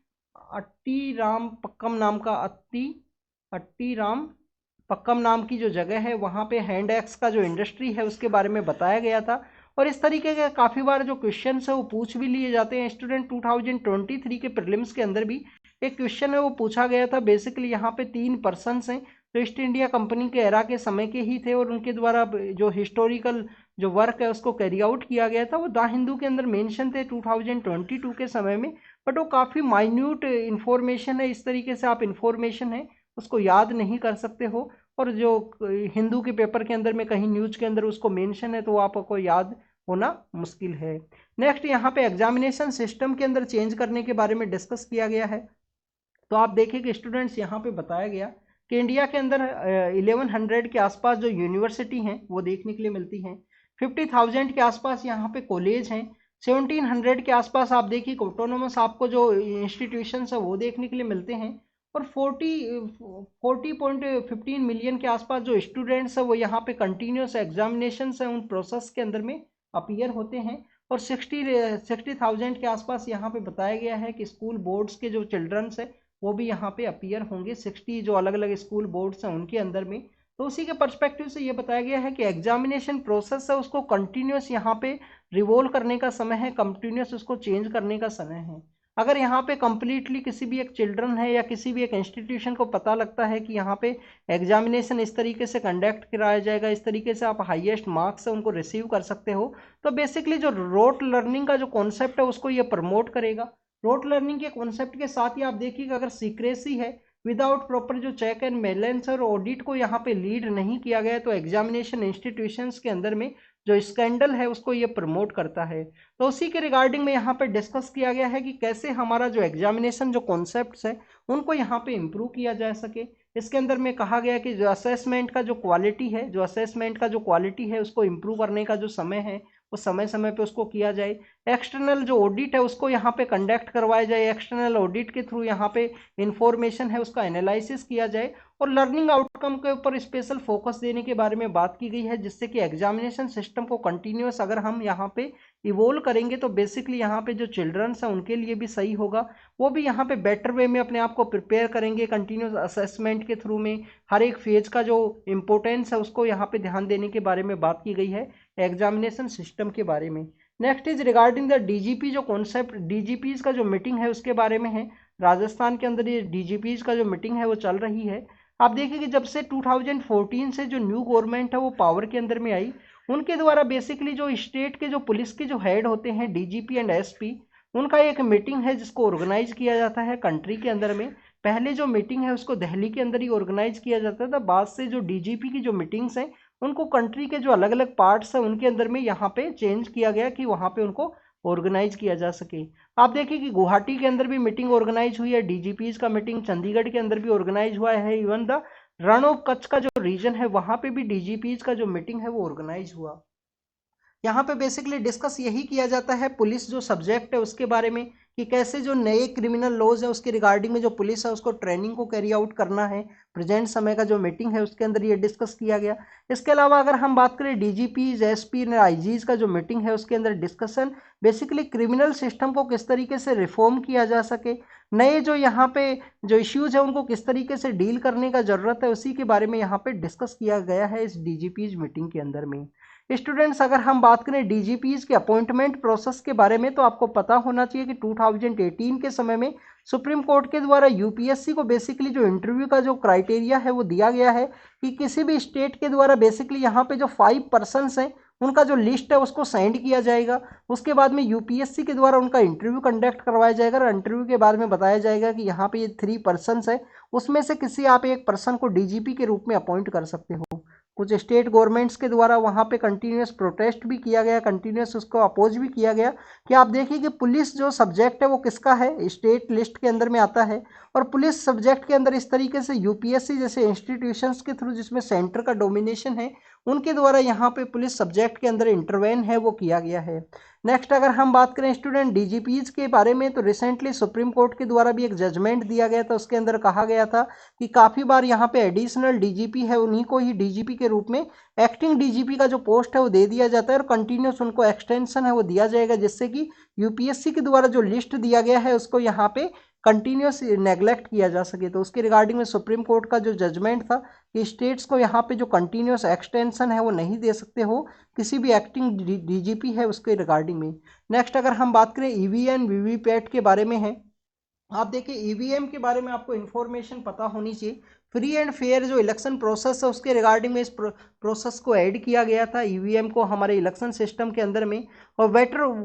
अट्टीराम पक्कम नाम का अट्टीराम पक्कम नाम की जो जगह है वहाँ पे हैंड एक्स का जो इंडस्ट्री है उसके बारे में बताया गया था। और इस तरीके के काफ़ी बार जो क्वेश्चन है वो पूछ भी लिए जाते हैं स्टूडेंट। 2023 के प्रीलिम्स के अंदर भी एक क्वेश्चन है वो पूछा गया था। बेसिकली यहाँ पे 3 पर्सन्स हैं जो ईस्ट इंडिया कंपनी के एरा के समय के ही थे और उनके द्वारा जो हिस्टोरिकल जो वर्क है उसको कैरी आउट किया गया था। वो द हिंदू के अंदर मेंशन थे 2022 के समय में, बट वो काफ़ी माइन्यूट इन्फॉर्मेशन है। इस तरीके से आप इन्फॉर्मेशन है उसको याद नहीं कर सकते हो, और जो हिंदू के पेपर के अंदर में कहीं न्यूज के अंदर उसको मेंशन है तो आपको याद होना मुश्किल है। नेक्स्ट यहाँ पे एग्जामिनेशन सिस्टम के अंदर चेंज करने के बारे में डिस्कस किया गया है। तो आप देखिए कि स्टूडेंट्स यहाँ पे बताया गया कि इंडिया के अंदर 1100 के आसपास जो यूनिवर्सिटी हैं वो देखने के लिए मिलती हैं। 50,000 के आसपास यहाँ पे कॉलेज हैं। 1700 के आसपास आप देखिए ऑटोनोमस आपको जो इंस्टीट्यूशंस है वो देखने के लिए मिलते हैं। और 40.15 मिलियन के आसपास जो स्टूडेंट्स हैं वो यहाँ पे कंटिन्यूस एग्जामिनेशन है उन प्रोसेस के अंदर में अपीयर होते हैं। और 60,000 के आसपास यहाँ पे बताया गया है कि स्कूल बोर्ड्स के जो चिल्ड्रंस है वो भी यहाँ पे अपीयर होंगे 60 जो अलग अलग स्कूल बोर्ड्स हैं उनके अंदर में। तो उसी के पर्सपेक्टिव से ये बताया गया है कि एग्जामिनेशन प्रोसेस है उसको कंटिन्यूस यहाँ पे रिवॉल्व करने का समय है, कंटिन्यूस उसको चेंज करने का समय है। अगर यहाँ पे कंप्लीटली किसी भी एक चिल्ड्रन है या किसी भी एक इंस्टीट्यूशन को पता लगता है कि यहाँ पे एग्जामिनेशन इस तरीके से कंडक्ट कराया जाएगा, इस तरीके से आप हाईएस्ट मार्क्स है उनको रिसीव कर सकते हो, तो बेसिकली जो रोट लर्निंग का जो कॉन्सेप्ट है उसको ये प्रमोट करेगा। रोट लर्निंग के कॉन्सेप्ट के साथ ही आप देखिएगा अगर सीक्रेसी है विदाउट प्रॉपर जो चेक एंड बैलेंस और ऑडिट को यहाँ पे लीड नहीं किया गया तो एग्जामिनेशन इंस्टीट्यूशंस के अंदर में जो स्कैंडल है उसको ये प्रमोट करता है। तो उसी के रिगार्डिंग में यहाँ पे डिस्कस किया गया है कि कैसे हमारा जो एग्जामिनेशन जो कॉन्सेप्ट्स है उनको यहाँ पे इम्प्रूव किया जा सके। इसके अंदर में कहा गया कि जो असेसमेंट का जो क्वालिटी है उसको इम्प्रूव करने का जो समय है वो समय समय पे उसको किया जाए। एक्सटर्नल जो ऑडिट है उसको यहाँ पे कंडक्ट करवाया जाए। एक्सटर्नल ऑडिट के थ्रू यहाँ पे इंफॉर्मेशन है उसका एनालिसिस किया जाए और लर्निंग आउटकम के ऊपर स्पेशल फोकस देने के बारे में बात की गई है, जिससे कि एग्जामिनेशन सिस्टम को कंटिन्यूस अगर हम यहाँ पे इवोल्व करेंगे तो बेसिकली यहाँ पे जो चिल्ड्रंस हैं उनके लिए भी सही होगा। वो भी यहाँ पे बेटर वे में अपने आप को प्रिपेयर करेंगे। कंटिन्यूस असेसमेंट के थ्रू में हर एक फेज का जो इम्पोर्टेंस है उसको यहाँ पे ध्यान देने के बारे में बात की गई है एग्जामिनेशन सिस्टम के बारे में। Next is regarding the DGP, जो कॉन्सेप्ट डीजीपीज का जो मीटिंग है उसके बारे में है। राजस्थान के अंदर ये डीजीपीज का जो मीटिंग है वो चल रही है। आप देखिए कि जब से 2014 से जो न्यू गवर्नमेंट है वो पावर के अंदर में आई, उनके द्वारा बेसिकली जो स्टेट के जो पुलिस के जो हेड होते हैं डीजीपी एंड एसपी, उनका एक मीटिंग है जिसको ऑर्गेनाइज किया जाता है कंट्री के अंदर में। पहले जो मीटिंग है उसको दिल्ली के अंदर ही ऑर्गेनाइज किया जाता था, बाद से जो डीजीपी की जो मीटिंग्स हैं उनको कंट्री के जो अलग अलग पार्ट्स हैं उनके अंदर में यहाँ पे चेंज किया गया कि वहाँ पे उनको ऑर्गेनाइज किया जा सके। आप देखिए कि गुवाहाटी के अंदर भी मीटिंग ऑर्गेनाइज हुई है, डीजीपीज का मीटिंग चंडीगढ़ के अंदर भी ऑर्गेनाइज हुआ है, even the Rann of Kutch का जो रीजन है वहाँ पे भी डीजीपीज का जो मीटिंग है वो ऑर्गेनाइज हुआ। यहाँ पे बेसिकली डिस्कस यही किया जाता है पुलिस जो सब्जेक्ट है उसके बारे में, कि कैसे जो नए क्रिमिनल लॉज है उसके रिगार्डिंग में जो पुलिस है उसको ट्रेनिंग को कैरी आउट करना है। प्रेजेंट समय का जो मीटिंग है उसके अंदर ये डिस्कस किया गया। इसके अलावा अगर हम बात करें डीजीपीज एसपी और आईजीज का जो मीटिंग है उसके अंदर डिस्कशन बेसिकली क्रिमिनल सिस्टम को किस तरीके से रिफॉर्म किया जा सके, नए जो यहाँ पे जो इश्यूज है उनको किस तरीके से डील करने का जरूरत है, उसी के बारे में यहाँ पे डिस्कस किया गया है इस डीजीपीज मीटिंग के अंदर में। स्टूडेंट्स अगर हम बात करें डीजीपीज के अपॉइंटमेंट प्रोसेस के बारे में तो आपको पता होना चाहिए कि 2018 के समय में सुप्रीम कोर्ट के द्वारा यूपीएससी को बेसिकली जो इंटरव्यू का जो क्राइटेरिया है वो दिया गया है कि किसी भी स्टेट के द्वारा बेसिकली यहाँ पे जो 5 पर्सन्स हैं उनका जो लिस्ट है उसको सेंड किया जाएगा। उसके बाद में यूपीएससी के द्वारा उनका इंटरव्यू कंडक्ट करवाया जाएगा और इंटरव्यू के बारे में बताया जाएगा कि यहाँ पे ये 3 पर्सन्स है, उसमें से किसी आप एक पर्सन को डीजीपी के रूप में अपॉइंट कर सकते हो। कुछ स्टेट गवर्नमेंट्स के द्वारा वहाँ पे कंटिन्यूस प्रोटेस्ट भी किया गया, कंटिन्यूस उसको अपोज भी किया गया कि आप देखिए कि पुलिस जो सब्जेक्ट है वो किसका है, स्टेट लिस्ट के अंदर में आता है। और पुलिस सब्जेक्ट के अंदर इस तरीके से यूपीएससी जैसे इंस्टीट्यूशंस के थ्रू जिसमें सेंटर का डोमिनेशन है उनके द्वारा यहाँ पे पुलिस सब्जेक्ट के अंदर इंटरवेन है वो किया गया है। नेक्स्ट अगर हम बात करें स्टूडेंट डीजीपीज के बारे में तो रिसेंटली सुप्रीम कोर्ट के द्वारा भी एक जजमेंट दिया गया था, उसके अंदर कहा गया था कि काफ़ी बार यहाँ पे एडिशनल डीजीपी है उन्हीं को ही डीजीपी के रूप में एक्टिंग डीजीपी का जो पोस्ट है वो दे दिया जाता है और कंटिन्यूस उनको एक्सटेंशन है वो दिया जाएगा, जिससे कि यूपीएससी के द्वारा जो लिस्ट दिया गया है उसको यहाँ पे कंटिन्यूस नेग्लेक्ट किया जा सके। तो उसके रिगार्डिंग में सुप्रीम कोर्ट का जो जजमेंट था कि स्टेट्स को यहाँ पे जो कंटिन्यूस एक्सटेंशन है वो नहीं दे सकते हो किसी भी एक्टिंग डीजीपी है उसके रिगार्डिंग में। नेक्स्ट अगर हम बात करें ईवीएम वीवीपैट के बारे में है, आप देखिए ईवीएम के बारे में आपको इन्फॉर्मेशन पता होनी चाहिए। फ्री एंड फेयर जो इलेक्शन प्रोसेस है उसके रिगार्डिंग में इस प्रोसेस को ऐड किया गया था ईवीएम को हमारे इलेक्शन सिस्टम के अंदर में। और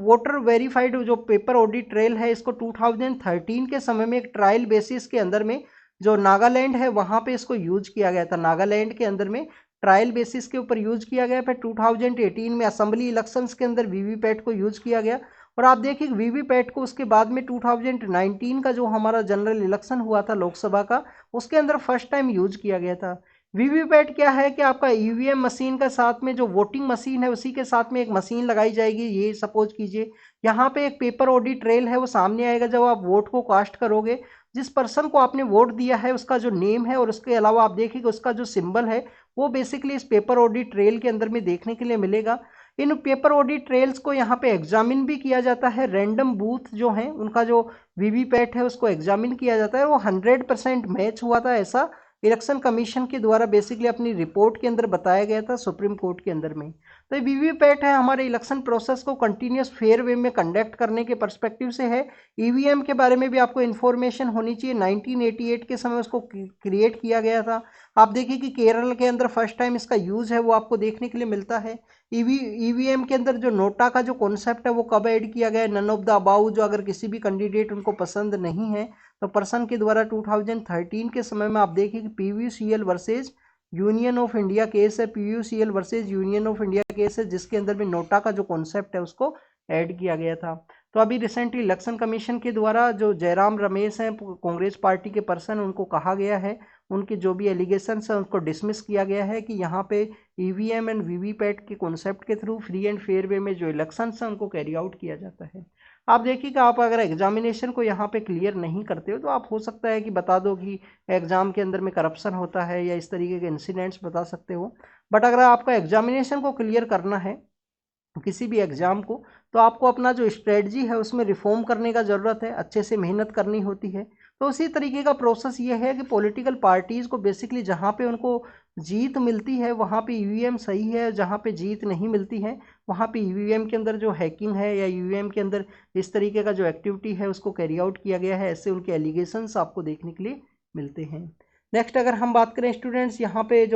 वोटर वेरीफाइड जो पेपर ऑडिट ट्रेल है इसको 2013 के समय में एक ट्रायल बेसिस के अंदर में जो नागालैंड है वहाँ पे इसको यूज किया गया था, नागालैंड के अंदर में ट्रायल बेसिस के ऊपर यूज किया गया। फिर 2018 में असेंबली इलेक्शंस के अंदर वीवीपैट को यूज किया गया। और आप देखिए वीवीपैट को उसके बाद में 2019 का जो हमारा जनरल इलेक्शन हुआ था लोकसभा का उसके अंदर फर्स्ट टाइम यूज किया गया था। वीवीपैट क्या है कि आपका ईवीएम मशीन का साथ में जो वोटिंग मशीन है उसी के साथ में एक मशीन लगाई जाएगी। ये सपोज कीजिए यहाँ पे एक पेपर ऑडिट ट्रेल है वो सामने आएगा जब आप वोट को कास्ट करोगे, जिस पर्सन को आपने वोट दिया है उसका जो नेम है और उसके अलावा आप देखिएगा उसका जो सिंबल है वो बेसिकली इस पेपर ऑडिट ट्रेल के अंदर में देखने के लिए मिलेगा। इन पेपर ऑडिट ट्रेल्स को यहाँ पे एग्जामिन भी किया जाता है, रैंडम बूथ जो हैं उनका जो वीवीपैट है उसको एग्जामिन किया जाता है। वो 100% मैच हुआ था ऐसा इलेक्शन कमीशन के द्वारा बेसिकली अपनी रिपोर्ट के अंदर बताया गया था सुप्रीम कोर्ट के अंदर में। तो ये वीवीपैट है हमारे इलेक्शन प्रोसेस को कंटिन्यूस फेयर वे में कंडक्ट करने के पर्सपेक्टिव से है। ईवीएम के बारे में भी आपको इन्फॉर्मेशन होनी चाहिए, 1988 के समय उसको क्रिएट किया गया था। आप देखिए कि केरल के अंदर फर्स्ट टाइम इसका यूज है वो आपको देखने के लिए मिलता है। ईवीएम के अंदर जो नोटा का जो कॉन्सेप्ट है वो कब ऐड किया गया है, नन ऑफ द अबाउ, जो अगर किसी भी कैंडिडेट उनको पसंद नहीं है तो पर्सन के द्वारा 2013 के समय में आप देखिए कि PUCL versus Union of India case है, PUCL versus Union of India case है जिसके अंदर भी नोटा का जो कॉन्सेप्ट है उसको ऐड किया गया था। तो अभी रिसेंटली इलेक्शन कमीशन के द्वारा जो जयराम रमेश हैं कांग्रेस पार्टी के पर्सन, उनको कहा गया है उनके जो भी एलिगेशंस हैं उनको डिसमिस किया गया है कि यहाँ पे ईवीएम एंड वीवीपैट के कॉन्सेप्ट के थ्रू फ्री एंड फेयर वे में जो इलेक्शंस हैं उनको कैरी आउट किया जाता है। आप देखिए कि आप अगर एग्जामिनेशन को यहाँ पे क्लियर नहीं करते हो तो आप हो सकता है कि बता दो कि एग्जाम के अंदर में करप्शन होता है या इस तरीके के इंसिडेंट्स बता सकते हो। बट अगर आपका एग्जामिनेशन को क्लियर करना है किसी भी एग्जाम को तो आपको अपना जो स्ट्रेटजी है उसमें रिफॉर्म करने का ज़रूरत है, अच्छे से मेहनत करनी होती है। तो उसी तरीके का प्रोसेस ये है कि पॉलिटिकल पार्टीज़ को बेसिकली जहाँ पे उनको जीत मिलती है वहाँ पे ईवीएम सही है, जहाँ पे जीत नहीं मिलती है वहाँ पे ईवीएम के अंदर जो हैकिंग है या ईवीएम के अंदर इस तरीके का जो एक्टिविटी है उसको कैरी आउट किया गया है, ऐसे उनके एलिगेशंस आपको देखने के लिए मिलते हैं। नेक्स्ट अगर हम बात करें स्टूडेंट्स, यहाँ पे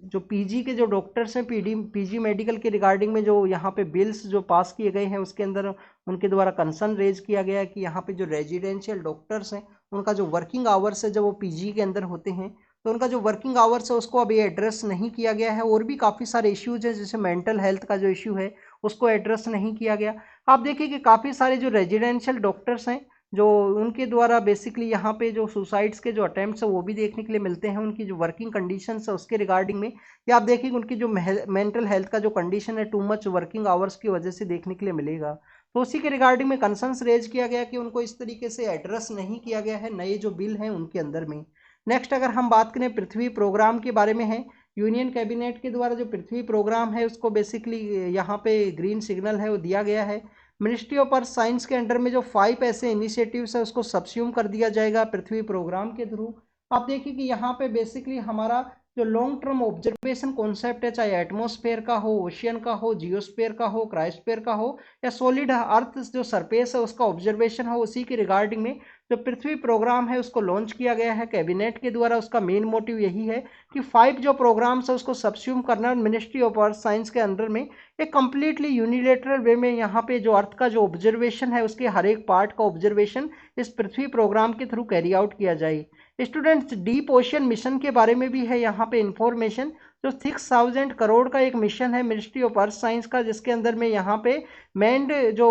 जो पीजी के जो डॉक्टर्स हैं, पीजी मेडिकल के रिगार्डिंग में जो यहाँ पे बिल्स जो पास किए गए हैं उसके अंदर उनके द्वारा कंसर्न रेज किया गया है कि यहाँ पे जो रेजिडेंशियल डॉक्टर्स हैं उनका जो वर्किंग आवर्स है जब वो पीजी के अंदर होते हैं तो उनका जो वर्किंग आवर्स है उसको अभी एड्रेस नहीं किया गया है। और भी काफ़ी सारे इश्यूज हैं जैसे मेंटल हेल्थ का जो इश्यू है उसको एड्रेस नहीं किया गया। आप देखिए कि काफ़ी सारे जो रेजिडेंशियल डॉक्टर्स हैं जो उनके द्वारा बेसिकली यहाँ पे जो सुसाइड्स के जो अटैम्प्ट्स है वो भी देखने के लिए मिलते हैं। उनकी जो वर्किंग कंडीशंस है उसके रिगार्डिंग में या आप देखिए उनकी जो मेंटल हेल्थ का जो कंडीशन है टू मच वर्किंग आवर्स की वजह से देखने के लिए मिलेगा। तो उसी के रिगार्डिंग में कंसर्न्स रेज किया गया कि उनको इस तरीके से एड्रेस नहीं किया गया है नए जो बिल हैं उनके अंदर में। नेक्स्ट अगर हम बात करें पृथ्वी प्रोग्राम के बारे में है, यूनियन कैबिनेट के द्वारा जो पृथ्वी प्रोग्राम है उसको बेसिकली यहाँ पे ग्रीन सिग्नल है वो दिया गया है। मिनिस्ट्री ऑफ अर्थ साइंस के अंडर में जो 5 ऐसे इनिशिएटिव्स है उसको सब्स्यूम कर दिया जाएगा पृथ्वी प्रोग्राम के थ्रू। आप देखिए कि यहाँ पे बेसिकली हमारा जो लॉन्ग टर्म ऑब्जर्वेशन कॉन्सेप्ट है, चाहे एटमॉस्फेयर का हो, ओशियन का हो, जियोस्फेयर का हो, क्रायोस्फेयर का हो या सॉलिड अर्थ जो सरफेस है उसका ऑब्जर्वेशन हो, उसी के रिगार्डिंग में जो पृथ्वी प्रोग्राम है उसको लॉन्च किया गया है कैबिनेट के द्वारा। उसका मेन मोटिव यही है कि 5 जो प्रोग्राम्स है उसको सब्स्यूम करना मिनिस्ट्री ऑफ अर्थ साइंस के अंडर में एक कंप्लीटली यूनिलेटरल वे में यहाँ पे जो अर्थ का जो ऑब्जर्वेशन है उसके हर एक पार्ट का ऑब्जर्वेशन इस पृथ्वी प्रोग्राम के थ्रू कैरी आउट किया जाए। स्टूडेंट्स डीप ओशियन मिशन के बारे में भी है यहाँ पे इंफॉर्मेशन। जो 6000 करोड़ का एक मिशन है मिनिस्ट्री ऑफ अर्थ साइंस का जिसके अंदर में यहाँ पे मैंड जो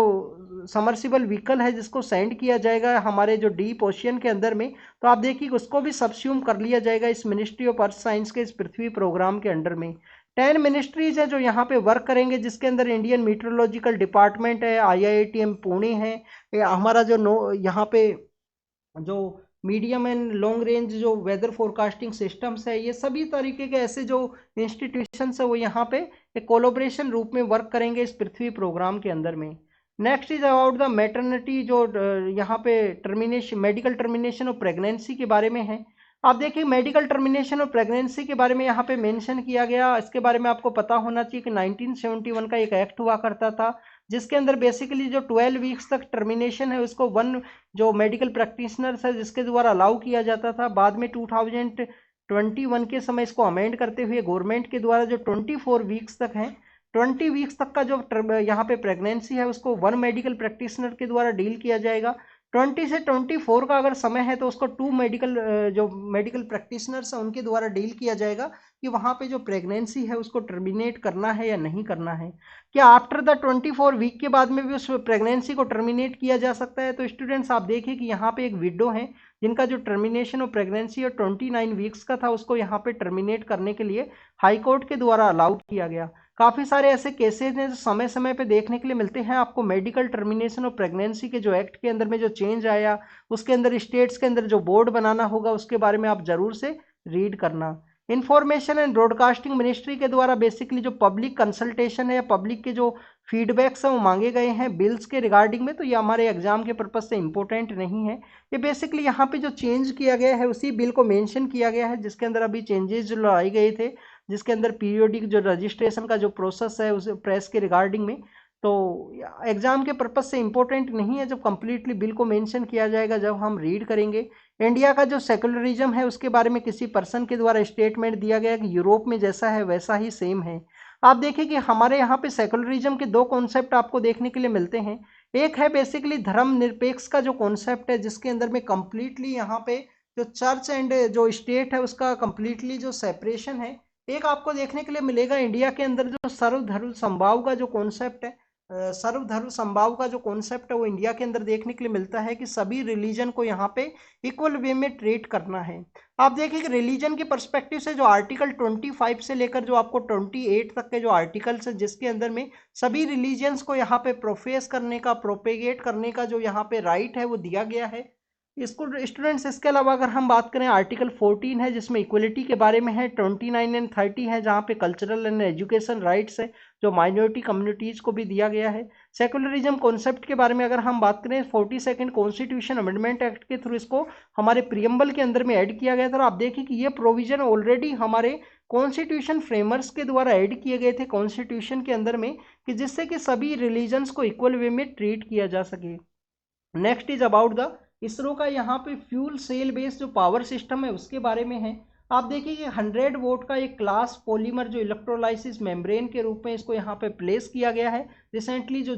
समर्सिबल व्हीकल है जिसको सेंड किया जाएगा हमारे जो डीप ओशियन के अंदर में, तो आप देखिए उसको भी सब्स्यूम कर लिया जाएगा इस मिनिस्ट्री ऑफ अर्थ साइंस के इस पृथ्वी प्रोग्राम के अंडर में। 10 मिनिस्ट्रीज है जो यहाँ पे वर्क करेंगे जिसके अंदर इंडियन मीटरोलॉजिकल डिपार्टमेंट है, IITM पुणे है, हमारा जो यहाँ पे जो मीडियम एंड लॉन्ग रेंज जो वेदर फोरकास्टिंग सिस्टम्स है, ये सभी तरीके के ऐसे जो इंस्टीट्यूशंस है वो यहाँ पे एक कोलोब्रेशन रूप में वर्क करेंगे इस पृथ्वी प्रोग्राम के अंदर में। Next is about the maternity जो यहाँ पे टर्मिनेशन मेडिकल टर्मिनेशन और प्रेगनेंसी के बारे में है। आप देखिए मेडिकल टर्मिनेशन और प्रेगनेंसी के बारे में यहाँ पे मेंशन किया गया। इसके बारे में आपको पता होना चाहिए कि 1971 का एक एक्ट हुआ करता था जिसके अंदर बेसिकली जो 12 वीक्स तक टर्मिनेशन है उसको वन जो मेडिकल प्रैक्टिशनर्स है जिसके द्वारा अलाउ किया जाता था। बाद में 2021 के समय इसको अमेंड करते हुए गवर्नमेंट के द्वारा जो 24 वीक्स तक है, 20 वीक्स तक का जो यहाँ पे प्रेगनेंसी है उसको वन मेडिकल प्रैक्टिशनर के द्वारा डील किया जाएगा। 20 से 24 का अगर समय है तो उसको 2 जो मेडिकल प्रैक्टिशनर्स हैं उनके द्वारा डील किया जाएगा कि वहाँ पे जो प्रेगनेंसी है उसको टर्मिनेट करना है या नहीं करना है। क्या आफ्टर द 24 वीक के बाद में भी उस प्रेगनेंसी को टर्मिनेट किया जा सकता है? तो स्टूडेंट्स आप देखिए कि यहाँ पे एक विडो है जिनका जो टर्मिनेशन ऑफ प्रेगनेंसी और 29 वीक्स का था उसको यहाँ पे टर्मिनेट करने के लिए हाई कोर्ट के द्वारा अलाउ किया गया। काफ़ी सारे ऐसे केसेज हैं जो समय समय पे देखने के लिए मिलते हैं आपको। मेडिकल टर्मिनेशन ऑफ प्रेगनेंसी के जो एक्ट के अंदर में जो चेंज आया उसके अंदर स्टेट्स के अंदर जो बोर्ड बनाना होगा उसके बारे में आप जरूर से रीड करना। इंफॉर्मेशन एंड ब्रॉडकास्टिंग मिनिस्ट्री के द्वारा बेसिकली जो पब्लिक कंसल्टेशन है या पब्लिक के जो फीडबैक्स हैं वो मांगे गए हैं बिल्स के रिगार्डिंग में, तो ये हमारे एग्जाम के पर्पज से इंपॉर्टेंट नहीं है। ये बेसिकली यहाँ पे जो चेंज किया गया है उसी बिल को मेंशन किया गया है जिसके अंदर अभी चेंजेस जो लाए गए थे जिसके अंदर पीरियोडिक जो रजिस्ट्रेशन का जो प्रोसेस है उस प्रेस के रिगार्डिंग में, तो एग्जाम के पर्पज से इंपॉर्टेंट नहीं है। जब कंप्लीटली बिल को मेंशन किया जाएगा जब हम रीड करेंगे। इंडिया का जो सेकुलरिज्म है उसके बारे में किसी पर्सन के द्वारा स्टेटमेंट दिया गया कि यूरोप में जैसा है वैसा ही सेम है। आप देखिए कि हमारे यहाँ पे सेकुलरिज्म के दो कॉन्सेप्ट आपको देखने के लिए मिलते हैं। एक है बेसिकली धर्म निरपेक्ष का जो कॉन्सेप्ट है जिसके अंदर में कंप्लीटली यहाँ पे जो चर्च एंड जो स्टेट है उसका कंप्लीटली जो सेपरेशन है। एक आपको देखने के लिए मिलेगा इंडिया के अंदर जो सर्वधर्म समभाव का जो कॉन्सेप्ट है, सर्वधर्म समभाव का जो कॉन्सेप्ट है वो इंडिया के अंदर देखने के लिए मिलता है कि सभी रिलीजन को यहाँ पे इक्वल वे में ट्रीट करना है। आप देखिए कि रिलीजन के पर्सपेक्टिव से जो आर्टिकल 25 से लेकर जो आपको 28 तक के जो आर्टिकल्स है जिसके अंदर में सभी रिलीजन्स को यहाँ पे प्रोफेस करने का प्रोपेगेट करने का जो यहाँ पे राइट है वो दिया गया है। इसको स्टूडेंट्स, इसके अलावा अगर हम बात करें आर्टिकल 14 है जिसमें इक्वलिटी के बारे में है, 29 एंड 30 है जहाँ पे कल्चरल एंड एजुकेशन राइट्स है जो माइनॉरिटी कम्युनिटीज़ को भी दिया गया है। सेकुलरिज्म कॉन्सेप्ट के बारे में अगर हम बात करें 42nd कॉन्स्टिट्यूशन अमेंडमेंट एक्ट के थ्रू इसको हमारे प्रियम्बल के अंदर में ऐड किया गया था। और आप देखिए कि ये प्रोविजन ऑलरेडी हमारे कॉन्स्टिट्यूशन फ्रेमर्स के द्वारा ऐड किए गए थे कॉन्स्टिट्यूशन के अंदर में, कि जिससे कि सभी रिलीजन्स को इक्वल वे में ट्रीट किया जा सके। Next is about the ISRO का यहाँ पे फ्यूल सेल बेस्ड जो पावर सिस्टम है उसके बारे में है। आप देखिए कि 100 वोट का एक क्लास पॉलीमर जो इलेक्ट्रोलाइसिस मेम्ब्रेन के रूप में इसको यहाँ पे प्लेस किया गया है। रिसेंटली जो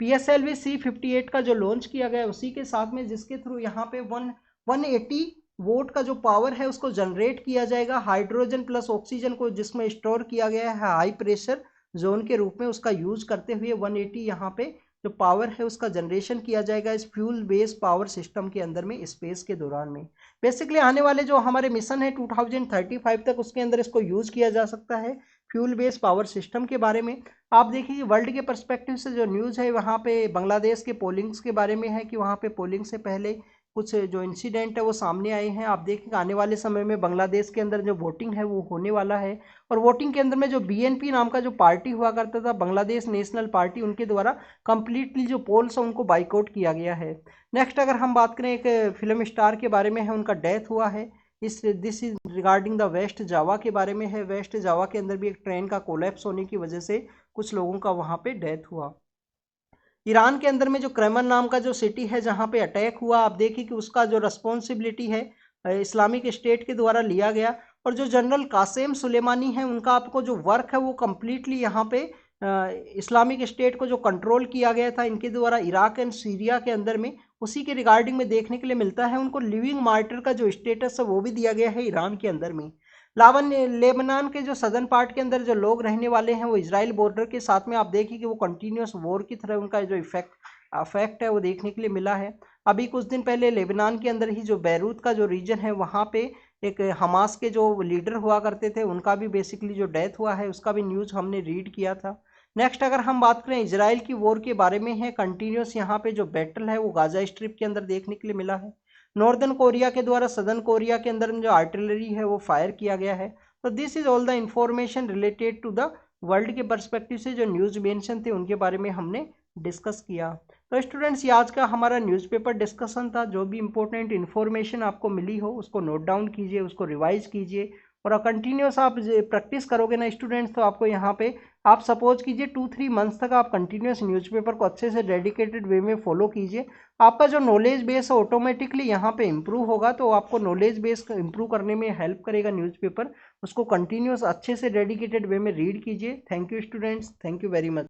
PSLV C58 का जो लॉन्च किया गया है उसी के साथ में, जिसके थ्रू यहाँ पे 180 वोट का जो पावर है उसको जनरेट किया जाएगा हाइड्रोजन प्लस ऑक्सीजन को जिसमें स्टोर किया गया है हाई प्रेशर जोन के रूप में, उसका यूज करते हुए 180 यहाँ पे जो पावर है उसका जनरेशन किया जाएगा इस फ्यूल बेस्ड पावर सिस्टम के अंदर में स्पेस के दौरान में। बेसिकली आने वाले जो हमारे मिशन है 2035 तक उसके अंदर इसको यूज किया जा सकता है फ्यूल बेस्ड पावर सिस्टम के बारे में। आप देखिए वर्ल्ड के परस्पेक्टिव से जो न्यूज़ है वहाँ पे बांग्लादेश के पोलिंग्स के बारे में है कि वहाँ पे पोलिंग से पहले कुछ जो इंसिडेंट है वो सामने आए हैं। आप देखेंगे आने वाले समय में बांग्लादेश के अंदर जो वोटिंग है वो होने वाला है, और वोटिंग के अंदर में जो BNP नाम का जो पार्टी हुआ करता था बांग्लादेश नेशनल पार्टी, उनके द्वारा कंप्लीटली जो पोल्स है उनको बाइकआउट किया गया है। नेक्स्ट अगर हम बात करें एक फिल्म स्टार के बारे में है, उनका डेथ हुआ है। This is regarding the waste जावा के बारे में है। वेस्ट जावा के अंदर भी एक ट्रेन का कोलैप्स होने की वजह से कुछ लोगों का वहाँ पे डेथ हुआ। ईरान के अंदर में जो क्रेमन नाम का जो सिटी है जहाँ पे अटैक हुआ, आप देखिए कि उसका जो रिस्पॉन्सिबिलिटी है इस्लामिक स्टेट के द्वारा लिया गया, और जो जनरल कासिम सुलेमानी है उनका आपको जो वर्क है वो कम्प्लीटली यहाँ पे इस्लामिक स्टेट को जो कंट्रोल किया गया था इनके द्वारा इराक एंड सीरिया के अंदर में, उसी के रिगार्डिंग में देखने के लिए मिलता है। उनको लिविंग मार्टर का जो स्टेटस है वो भी दिया गया है ईरान के अंदर में। लेबनान के जो सदर्न पार्ट के अंदर जो लोग रहने वाले हैं वो इजराइल बॉर्डर के साथ में, आप देखिए कि वो कंटिन्यूस वॉर की तरह उनका जो अफेक्ट है वो देखने के लिए मिला है। अभी कुछ दिन पहले लेबनान के अंदर ही जो बैरूत का जो रीजन है वहाँ पे एक हमास के जो लीडर हुआ करते थे उनका भी बेसिकली जो डेथ हुआ है उसका भी न्यूज़ हमने रीड किया था। नेक्स्ट अगर हम बात करें इजराइल की वॉर के बारे में है, कंटिन्यूस यहाँ पे जो बैटल है वो गाजा स्ट्रिप के अंदर देखने के लिए मिला है। नॉर्दर्न कोरिया के द्वारा सदर्न कोरिया के अंदर जो आर्टिलरी है वो फायर किया गया है। तो this is all the information related to the world के पर्सपेक्टिव से जो न्यूज़ मेंशन थे उनके बारे में हमने डिस्कस किया। तो स्टूडेंट्स ये आज का हमारा न्यूज़पेपर डिस्कशन था। जो भी इंपॉर्टेंट इन्फॉर्मेशन आपको मिली हो उसको नोट डाउन कीजिए, उसको रिवाइज कीजिए, और कंटिन्यूस आप प्रैक्टिस करोगे ना स्टूडेंट्स तो आपको यहाँ पे आप सपोज कीजिए 2-3 मंथ्स तक आप कंटिन्यूस न्यूज़पेपर को अच्छे से डेडिकेटेड वे में फॉलो कीजिए। आपका जो नॉलेज बेस है ऑटोमेटिकली यहाँ पे इम्प्रूव होगा, तो आपको नॉलेज बेस इम्प्रूव करने में हेल्प करेगा न्यूज़पेपर। उसको कंटिन्यूस अच्छे से डेडिकेटेड वे में रीड कीजिए। Thank you students, thank you very much.